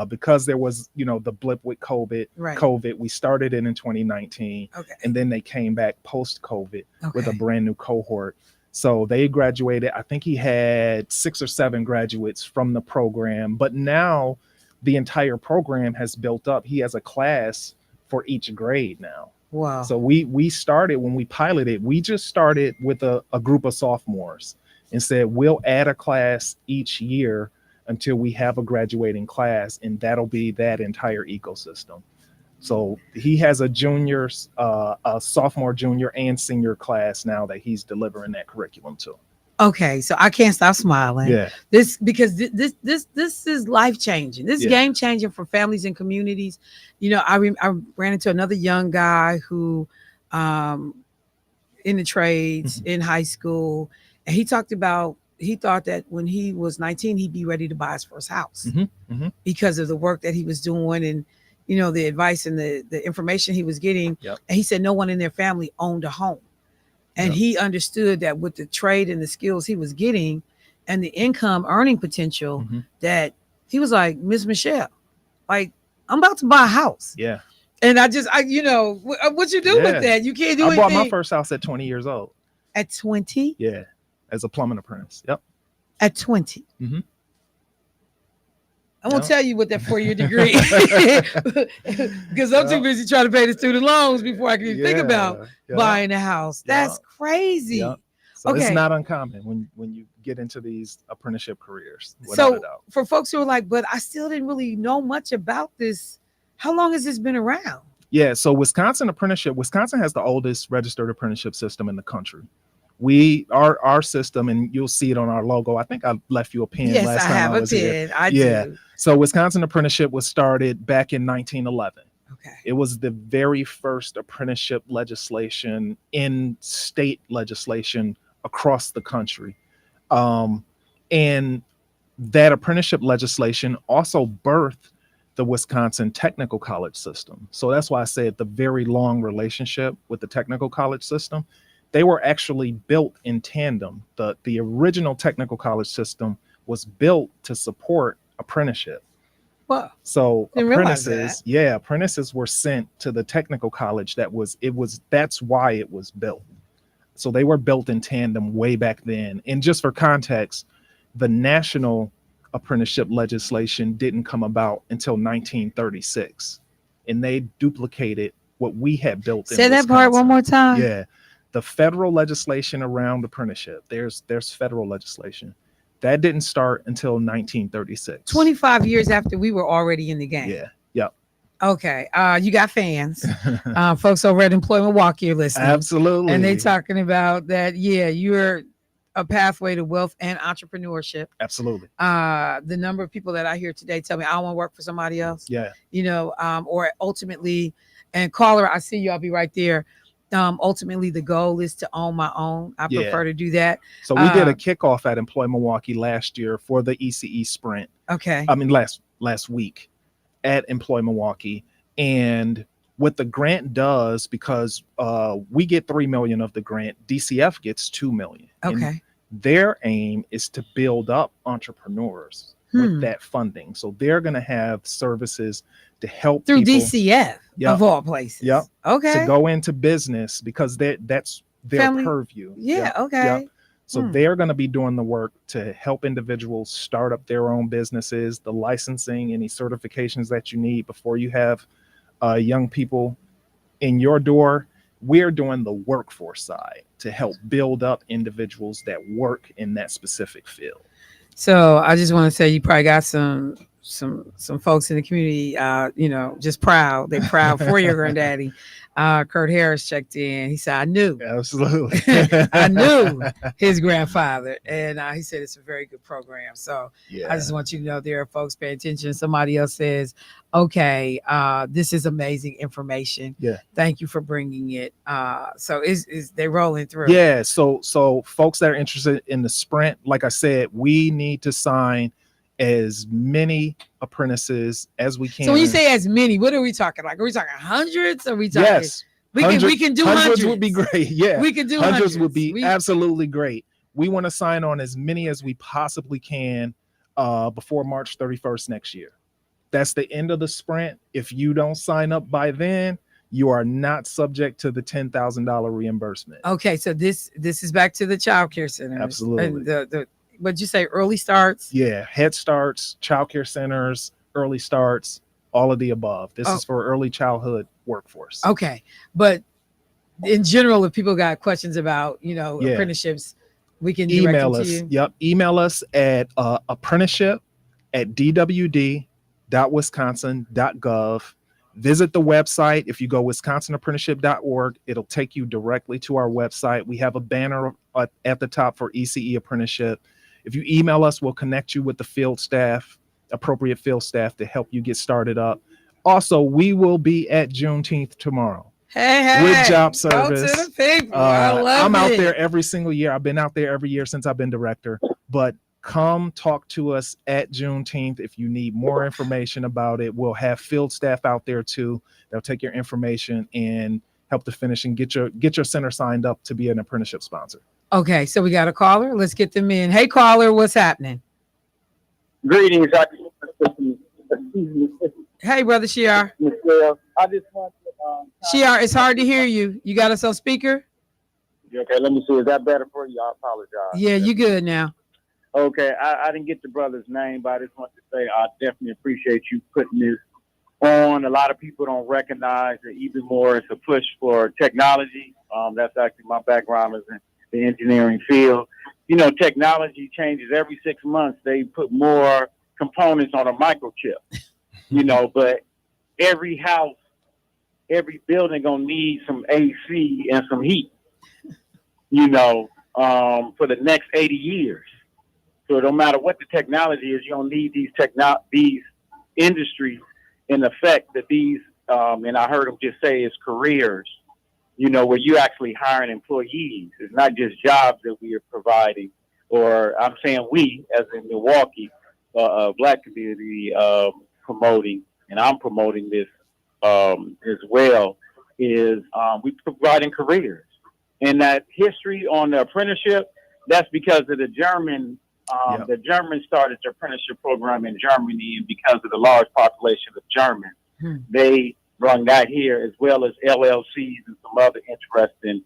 Because there was, the blip with COVID. Right. We started it in 2019, and then they came back post-COVID with a brand new cohort. So they graduated. I think he had 6 or 7 graduates from the program, but now the entire program has built up. He has a class for each grade now. Wow. So we started, when we piloted, we just started with a group of sophomores and said, we'll add a class each year until we have a graduating class, and that'll be that entire ecosystem. So he has a sophomore, junior, and senior class now that he's delivering that curriculum to. Okay, so I can't stop smiling. Yeah. This is life changing. This is game changing for families and communities. I ran into another young guy who, in the trades in high school, and he talked about. He thought that when he was 19, he'd be ready to buy his first house because of the work that he was doing and, the advice and the information he was getting. Yep. And he said no one in their family owned a home. And he understood that with the trade and the skills he was getting and the income earning potential, that he was like, Miss Michelle, like, I'm about to buy a house. Yeah. And what you do with that? You can't do anything. I bought my first house at 20 years old. At 20? Yeah. As a plumbing apprentice. Yep. At 20. I won't tell you what that 4-year degree, because I'm too busy trying to pay the student loans before I can even think about buying a house. That's crazy. So it's not uncommon when you get into these apprenticeship careers. So for folks who are like, but I still didn't really know much about this, how long has this been around? Yeah, so Wisconsin has the oldest registered apprenticeship system in the country. Our system, and you'll see it on our logo. I think I left you a pin last time. I have I was a pin. Here. I do. So Wisconsin apprenticeship was started back in 1911. Okay. It was the very first apprenticeship legislation in state legislation across the country. And that apprenticeship legislation also birthed the Wisconsin technical college system. So that's why I said the very long relationship with the technical college system. They were actually built in tandem. The original technical college system was built to support apprenticeship. Wow. So apprentices were sent to the technical college. That's why it was built. So they were built in tandem way back then. And just for context, the national apprenticeship legislation didn't come about until 1936. And they duplicated what we had built in Say that part one more time. Yeah. The federal legislation around apprenticeship, there's federal legislation. That didn't start until 1936. 25 years after we were already in the game. Yeah. Yep. Okay. You got fans. Folks over at Employment Walk here listening. Absolutely. And they talking about that, you're a pathway to wealth and entrepreneurship. Absolutely. The number of people that I hear today tell me I want to work for somebody else. Yeah. Or ultimately, and caller, I see you, I'll be right there. ultimately the goal is to own my own. I Yeah. prefer to do that. So we did a kickoff at Employ Milwaukee last year for the ECE Sprint. Okay. I mean, last week at Employ Milwaukee. And what the grant does, because we get 3 million of the grant, DCF gets 2 million. Okay. And their aim is to build up entrepreneurs with that funding. So they're going to have services to help through people, DCF of all places. Yep. Okay. To go into business because that's their Family- purview. Yeah. Yep. Okay. Yep. So they're going to be doing the work to help individuals start up their own businesses, the licensing, any certifications that you need before you have young people in your door. We're doing the workforce side to help build up individuals that work in that specific field. So I just want to say you probably got some folks in the community, just proud. They're proud for your granddaddy. Kurt Harris checked in. He said, I knew. Absolutely. I knew his grandfather. And he said it's a very good program. So Yeah. I just want you to know there are folks paying attention. Somebody else says, okay, this is amazing information. Yeah. Thank you for bringing it. So is they rolling through? Yeah. So folks that are interested in the Sprint, like I said, we need to sign as many apprentices as we can. So when you say as many, what are we talking? Like, are we talking hundreds? Are we talking? Yes, we can do hundreds. Would be great. Yeah, we can do hundreds. Would be absolutely great. We want to sign on as many as we possibly can before March 31st next year. That's the end of the Sprint. If you don't sign up by then, you are not subject to the $10,000 reimbursement. Okay, so this is back to the childcare center. Absolutely. And what'd you say? Early starts? Yeah, Head Starts, childcare centers, early starts, all of the above. This is for early childhood workforce. Okay, but in general, if people got questions about apprenticeships, we can direct email them us. to you. Yep, email us at apprenticeship@dwd.wisconsin.gov. Visit the website. If you go wisconsinapprenticeship.org, it'll take you directly to our website. We have a banner at the top for ECE apprenticeship. If you email us, we'll connect you with the field staff, appropriate field staff to help you get started up. Also, we will be at Juneteenth tomorrow. Hey, with job service. Go to the people. I love I'm it. out there every single year. I've been out there every year since I've been director. But come talk to us at Juneteenth if you need more information about it. We'll have field staff out there too. They'll take your information and help to finish and get your center signed up to be an apprenticeship sponsor. Okay, so we got a caller. Let's get them in. Hey, caller, what's happening? Greetings. Hey, brother Shiar. Michelle, I just want to. Shiar, it's hard to hear you. You got us on speaker? Okay, let me see. Is that better for you? I apologize. Yeah, you good now. Okay, I didn't get the brother's name, but I just want to say I definitely appreciate you putting this on. A lot of people don't recognize that even more it's a push for technology. That's actually my background is in the engineering field. You know, technology changes every 6 months. They put more components on a microchip, but every house, every building gonna need some AC and some heat, for the next 80 years. So no matter what the technology is, you're gonna need these industries in effect that these, and I heard them just say it's careers, where you actually hiring employees. It's not just jobs that we are providing, or I'm saying we, as in Milwaukee, Black community, promoting, and I'm promoting this as well, is we providing careers. And that history on the apprenticeship, that's because of the German. The Germans started the apprenticeship program in Germany, and because of the large population of Germans, they run that here, as well as LLCs and some other interesting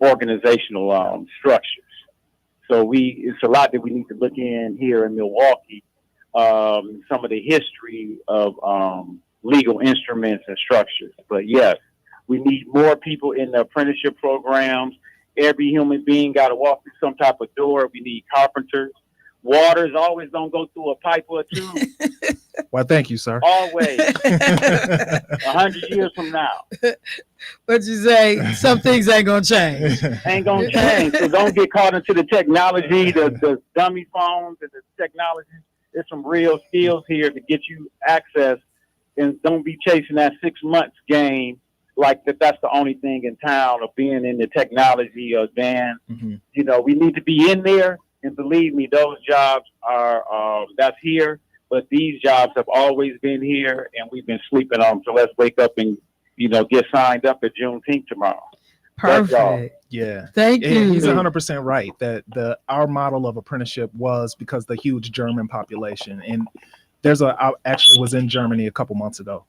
organizational structures. So it's a lot that we need to look in here in Milwaukee. Some of the history of legal instruments and structures. But yes, we need more people in the apprenticeship programs. Every human being got to walk through some type of door. We need carpenters. Water is always going to go through a pipe or a tube. Well, thank you, sir. Always. 100 years from now. What you say? Some things ain't going to change. Ain't going to change. So don't get caught into the technology, the dummy phones and the technology. There's some real skills here to get you access, and don't be chasing that 6 months game like that's the only thing in town of being in the technology or advanced. You know, we need to be in there, and believe me, those jobs are that's here. But these jobs have always been here, and we've been sleeping on them. So let's wake up and, you know, get signed up at Juneteenth tomorrow. Perfect. Yeah. Thank you. He's 100% right that our model of apprenticeship was because the huge German population. And I actually was in Germany a couple months ago.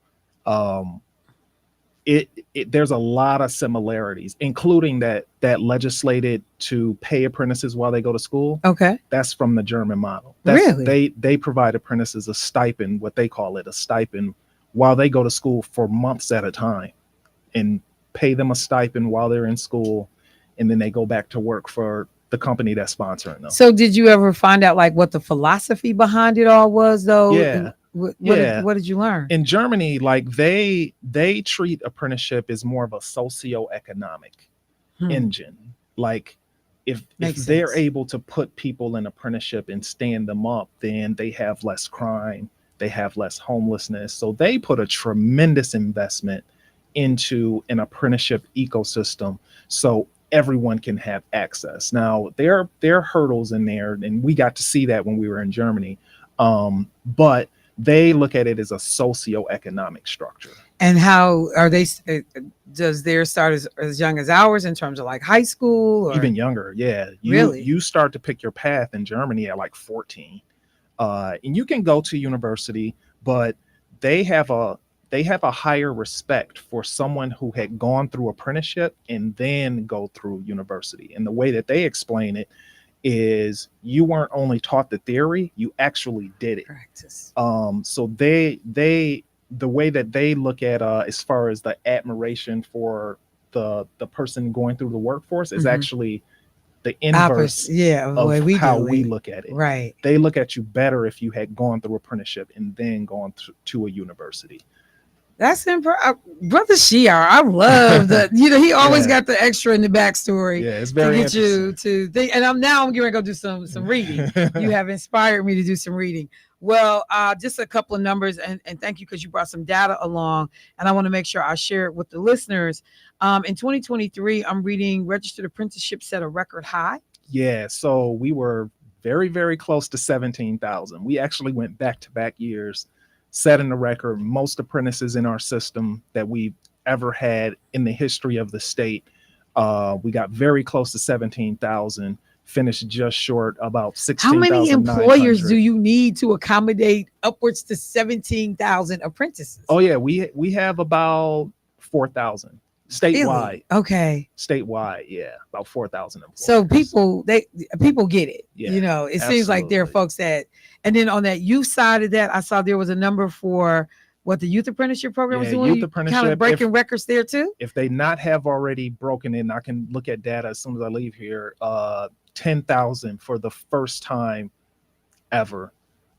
There's a lot of similarities, including that legislated to pay apprentices while they go to school. Okay. That's from the German model. Really? They provide apprentices a stipend, what they call it, a stipend, while they go to school for months at a time, and pay them a stipend while they're in school, and then they go back to work for the company that's sponsoring them. So did you ever find out like what the philosophy behind it all was though? Yeah. What did you learn? In Germany, like they treat apprenticeship as more of a socioeconomic engine. Like if they're able to put people in apprenticeship and stand them up, then they have less crime, they have less homelessness. So they put a tremendous investment into an apprenticeship ecosystem so everyone can have access. Now there are hurdles in there, and we got to see that when we were in Germany. But they look at it as a socioeconomic structure. And how are they? Does theirs start as young as ours in terms of like high school, or even younger? Yeah, you start to pick your path in Germany at like 14, and you can go to university, but they have a higher respect for someone who had gone through apprenticeship and then go through university. And the way that they explain it is you weren't only taught the theory, you actually did it. Practice. So the way that they look at as far as the admiration for the person going through the workforce is actually the inverse of how we look at it. Right. They look at you better if you had gone through apprenticeship and then gone to a university. That's brother Shiar. I love that. You know, he always got the extra in the backstory. Yeah, it's very to get you to think. And I'm going to go do some reading. You have inspired me to do some reading. Well, just a couple of numbers, and thank you because you brought some data along, and I want to make sure I share it with the listeners. In 2023, I'm reading registered apprenticeships set a record high. Yeah, so we were very, very close to 17,000. We actually went back-to-back years, setting the record. Most apprentices in our system that we've ever had in the history of the state. We got very close to 17,000, finished just short about 16,000. How many employers do you need to accommodate upwards to 17,000 apprentices? Oh yeah, we have about 4,000 statewide. Really? Okay. Statewide, yeah, about 4,000 employees. So people get it. Yeah, you know, it seems like there are folks that, and then on that youth side of that, I saw there was a number for what the youth apprenticeship program was doing. Youth apprenticeship, kind of breaking records there too. If they not have already broken in, I can look at data as soon as I leave here. 10,000 for the first time ever,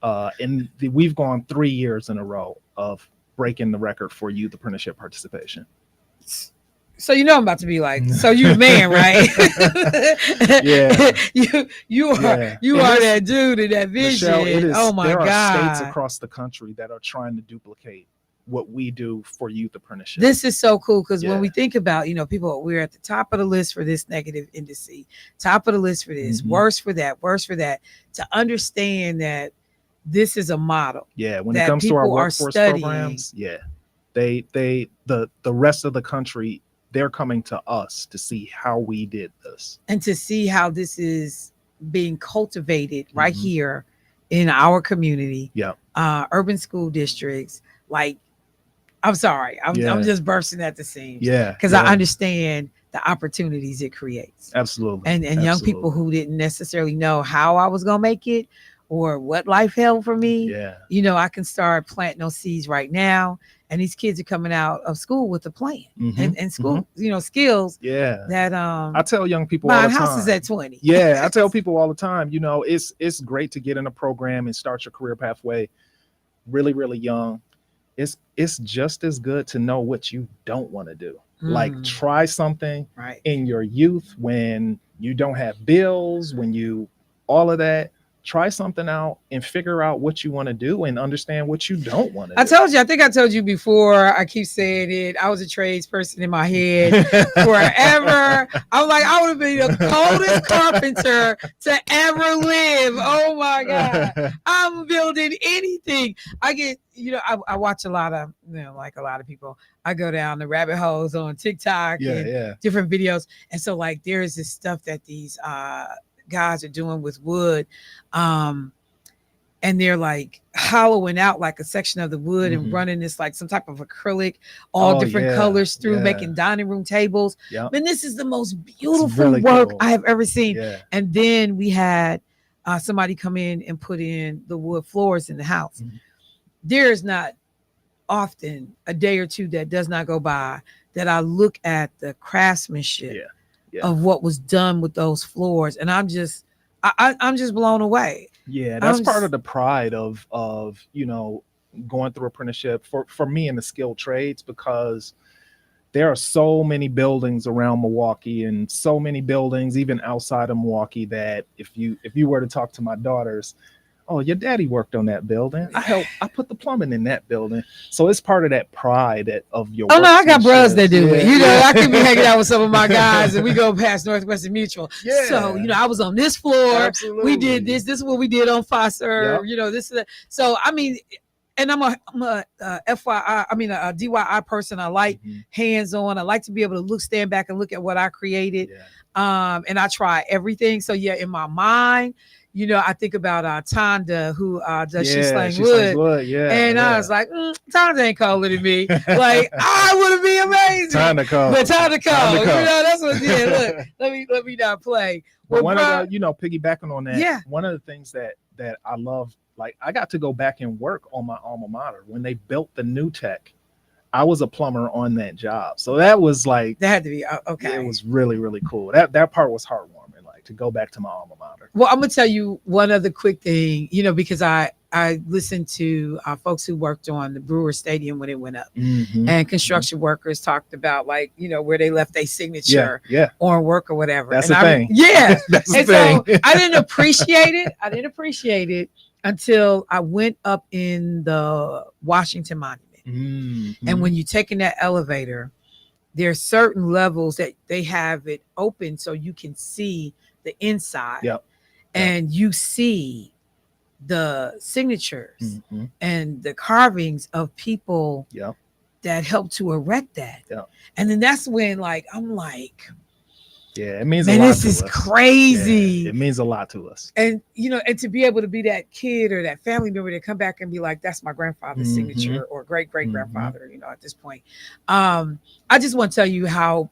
and we've gone 3 years in a row of breaking the record for youth apprenticeship participation. So you know I'm about to be like, so you man, right? Yeah. you are that dude in that vision. Michelle, oh my God. There are states across the country that are trying to duplicate what we do for youth apprenticeship. This is so cool because when we think about, you know, people, we're at the top of the list for this negative indice, top of the list for this, worse for that, to understand that this is a model. Yeah, when it comes to our workforce programs, yeah, the rest of the country, they're coming to us to see how we did this and to see how this is being cultivated right here in our community. Yeah, urban school districts. Like, I'm sorry, I'm just bursting at the seams. Yeah, because I understand the opportunities it creates. Absolutely, and young people who didn't necessarily know how I was gonna make it or what life held for me. Yeah, you know, I can start planting those seeds right now. And these kids are coming out of school with a plan and school, you know, skills. Yeah. That I tell young people all the time. My house is at 20. Yeah, I tell people all the time, you know, it's great to get in a program and start your career pathway really, really young. It's just as good to know what you don't want to do. Like try something in your youth when you don't have bills, when you all of that. try something out and figure out what you want to do and understand what you don't want to I do. told you, I think I told you before, I keep saying it. I was a tradesperson in my head forever. I'm like, I would have been the coldest carpenter to ever live. Oh my God. I'm building anything. I get, I watch a lot of, like a lot of people. I go down the rabbit holes on TikTok and different videos. And so like there is this stuff that these guys are doing with wood. And they're like hollowing out like a section of the wood and running this like some type of acrylic, all different colors through, making dining room tables. And this is the most beautiful work I have ever seen. And then we had somebody come in and put in the wood floors in the house. There is not often a day or two that does not go by that I look at the craftsmanship of what was done with those floors, and I'm just blown away. Yeah, that's part of the pride of going through apprenticeship for me in the skilled trades, because there are so many buildings around Milwaukee and so many buildings even outside of Milwaukee that if you were to talk to my daughters, oh, your daddy worked on that building. I put the plumbing in that building. So it's part of that pride of your. Oh no, I got bros that do it. I could be hanging out with some of my guys and we go past Northwestern Mutual. So, I was on this floor. Absolutely. We did this. This is what we did on Foster. This is that. So, I mean, and I'm a FYI, I mean, a DIY person. I like hands-on. I like to be able to stand back and look at what I created. And I try everything. So in my mind, I think about Tonda, who does She Slang Wood. And I was like, Tonda ain't colder than me. Like, I would be amazing. Tonda cold. But Tonda cold. That's what look, let me not play. Well, one of the, piggybacking on that, one of the things that I love, like I got to go back and work on my alma mater when they built the new tech. I was a plumber on that job. So that was like, that had to be okay. It was really, really cool. That part was heartwarming, like to go back to my alma mater. Well, I'm gonna tell you one other quick thing, because I listened to folks who worked on the Brewer Stadium when it went up, and construction workers talked about like, where they left their signature on work or whatever. That's and the thing. Yeah. That's the and thing. So I didn't appreciate it. Until I went up in the Washington Monument. And when you're taking that elevator, there are certain levels that they have it open so you can see the inside. And you see the signatures and the carvings of people that helped to erect that. And then that's when like I'm like, it means a lot this to is us. crazy. It means a lot to us. And and to be able to be that kid or that family member to come back and be like, that's my grandfather's signature or great grandfather, at this point. I just want to tell you how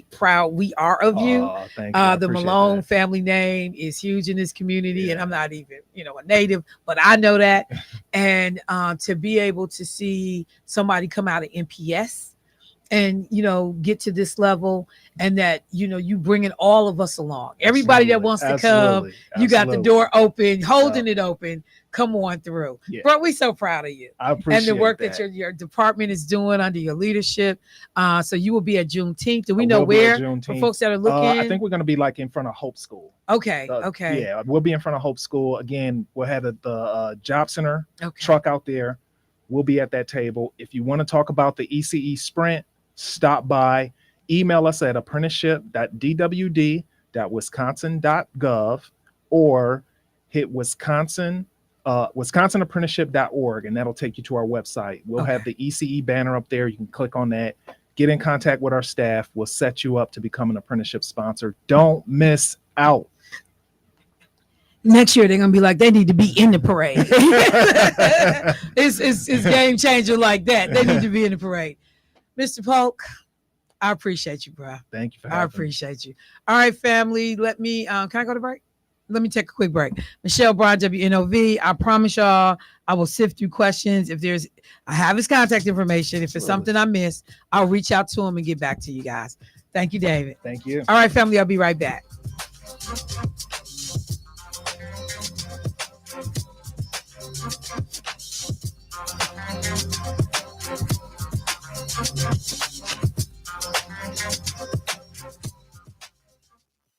proud we are of you. Thank you. The Malone family name is huge in this community, and I'm not even, a native, but I know that. And to be able to see somebody come out of MPS and get to this level, and that you bringing all of us along, everybody that wants to come, you got the door open, holding it open, come on through. Bro, we're so proud of you. I appreciate and the work that your department is doing under your leadership. So you will be at Juneteenth. Do we know where for folks that are looking? I think we're going to be like in front of Hope School. Okay. Yeah, we'll be in front of Hope School. Again, we'll have the job center truck out there. We'll be at that table. If you want to talk about the ECE Sprint, stop by, email us at apprenticeship.dwd.wisconsin.gov or hit wisconsinapprenticeship.org, and that'll take you to our website. We'll have the ECE banner up there. You can click on that, get in contact with our staff. We'll set you up to become an apprenticeship sponsor. Don't miss out. Next year they're gonna be like, they need to be in the parade. It's game changer like that. They need to be in the parade. Mr. Polk, I appreciate you, bro. Thank you for having I appreciate you. All right, family. Let me can I go to break? Let me take a quick break. Michelle Bryant, WNOV. I promise y'all I will sift through questions. I have his contact information. If it's something I missed, I'll reach out to him and get back to you guys. Thank you, David. Thank you. All right, family, I'll be right back.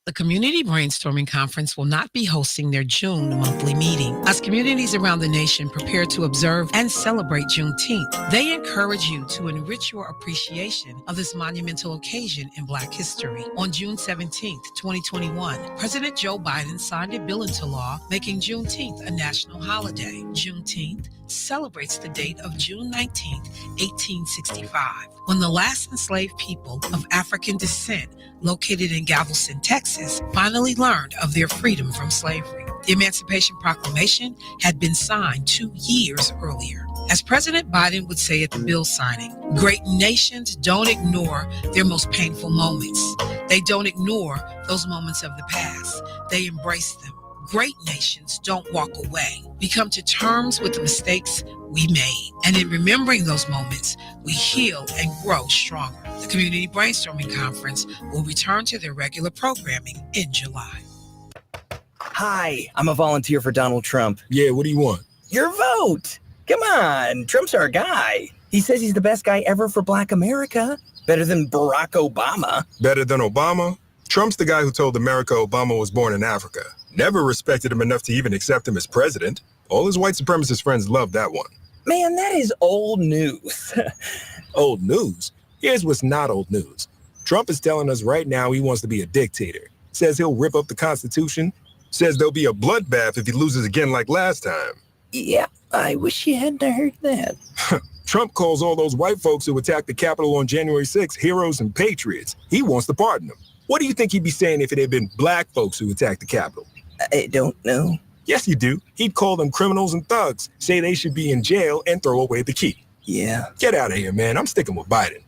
The Community Brainstorming Conference will not be hosting their June monthly meeting. As communities around the nation prepare to observe and celebrate Juneteenth, they encourage you to enrich your appreciation of this monumental occasion in Black history. On June 17th, 2021, President Joe Biden signed a bill into law making Juneteenth a national holiday. Juneteenth celebrates the date of June 19th, 1865, when the last enslaved people of African descent located in Galveston, Texas, finally learned of their freedom from slavery. The Emancipation Proclamation had been signed 2 years earlier. As President Biden would say at the bill signing, great nations don't ignore their most painful moments. They don't ignore those moments of the past. They embrace them. Great nations don't walk away. We come to terms with the mistakes we made. And in remembering those moments, we heal and grow stronger. The Community Brainstorming Conference will return to their regular programming in July. Hi, I'm a volunteer for Donald Trump. Yeah, what do you want? Your vote. Come on, Trump's our guy. He says he's the best guy ever for Black America. Better than Barack Obama. Better than Obama? Trump's the guy who told America Obama was born in Africa. Never respected him enough to even accept him as president. All his white supremacist friends loved that one. Man, that is old news. Old news? Here's what's not old news. Trump is telling us right now he wants to be a dictator. Says he'll rip up the Constitution. Says there'll be a bloodbath if he loses again like last time. Yeah, I wish you hadn't heard that. Trump calls all those white folks who attacked the Capitol on January 6th heroes and patriots. He wants to pardon them. What do you think he'd be saying if it had been black folks who attacked the Capitol? I don't know. Yes, you do. He'd call them criminals and thugs, say they should be in jail, and throw away the key. Yeah. Get out of here, man. I'm sticking with Biden.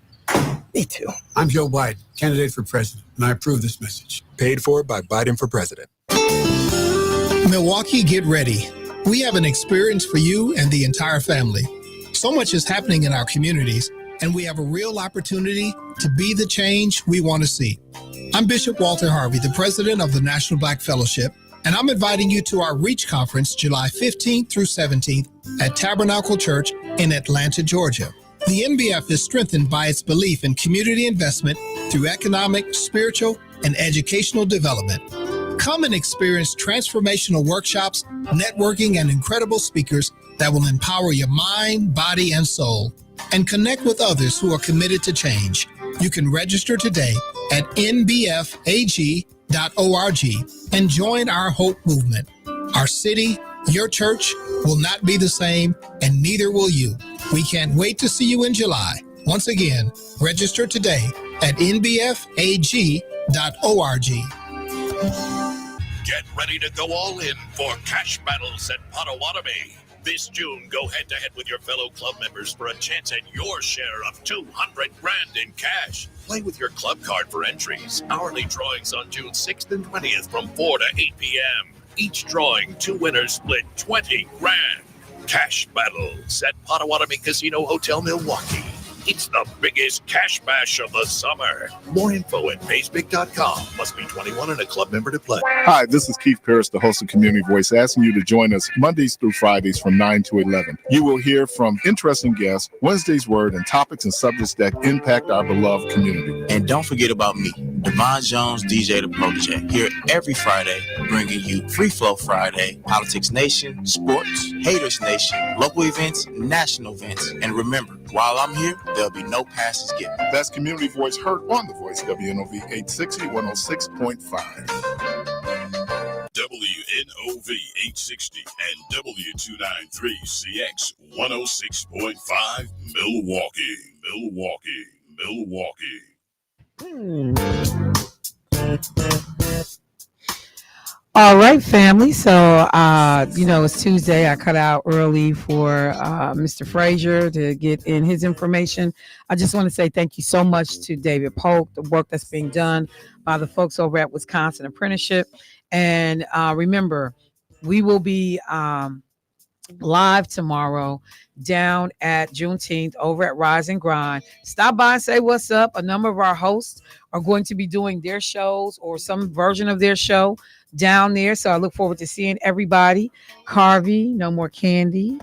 Me too. I'm Joe Biden, candidate for president, and I approve this message. Paid for by Biden for president. Milwaukee, get ready. We have an experience for you and the entire family. So much is happening in our communities, and we have a real opportunity to be the change we want to see. I'm Bishop Walter Harvey, the president of the National Black Fellowship, and I'm inviting you to our Reach Conference July 15th through 17th at Tabernacle Church in Atlanta, Georgia. The NBF is strengthened by its belief in community investment through economic, spiritual, and educational development. Come and experience transformational workshops, networking, and incredible speakers that will empower your mind, body, and soul, and connect with others who are committed to change. You can register today at nbfag.org and join our hope movement. Our city, your church, will not be the same, and neither will you. We can't wait to see you in July. Once again, register today at nbfag.org. Get ready to go all in for Cash Battles at Potawatomi. This June, go head-to-head with your fellow club members for a chance at your share of $200,000 in cash. Play with your club card for entries. Hourly drawings on June 6th and 20th from 4 to 8 p.m. Each drawing, 2 winners split $20,000. Cash Battles at Potawatomi Casino Hotel, Milwaukee. It's the biggest cash bash of the summer. More info at paysbig.com. Must be 21 and a club member to play. Hi, this is Keith Pierce, the host of Community Voice, asking you to join us Mondays through Fridays from 9 to 11. You will hear from interesting guests, Wednesday's Word, and topics and subjects that impact our beloved community. And don't forget about me, Devon Jones, DJ The Protege, here every Friday, bringing you Free Flow Friday, Politics Nation, Sports, Haters Nation, local events, national events. And remember, while I'm here, there'll be no passes given. That's Community Voice heard on The Voice, WNOV 860, 106.5. WNOV 860 and W293CX 106.5 Milwaukee. All right, family. So, it's Tuesday. I cut out early for Mr. Frazier to get in his information. I just want to say thank you so much to David Polk, the work that's being done by the folks over at Wisconsin Apprenticeship. And remember, we will be live tomorrow down at Juneteenth over at Rise and Grind. Stop by and say what's up. A number of our hosts are going to be doing their shows or some version of their show down there. So I look forward to seeing everybody. Carvey, no more candy.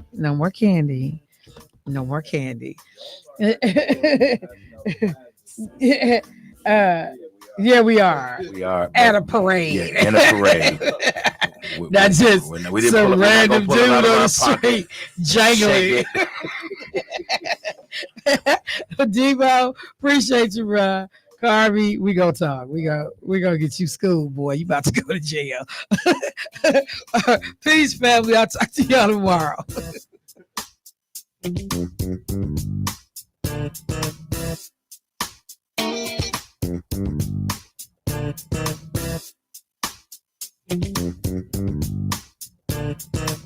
Yeah, we are. We are At a parade. Yeah, in a parade. Not just we didn't some pull it- we're not random gonna pull it dude out on of our the street jangling. Debo, appreciate you, bruh. Carby, we gonna talk. We gonna get you schooled, boy. You about to go to jail. Peace, family. I'll talk to y'all tomorrow.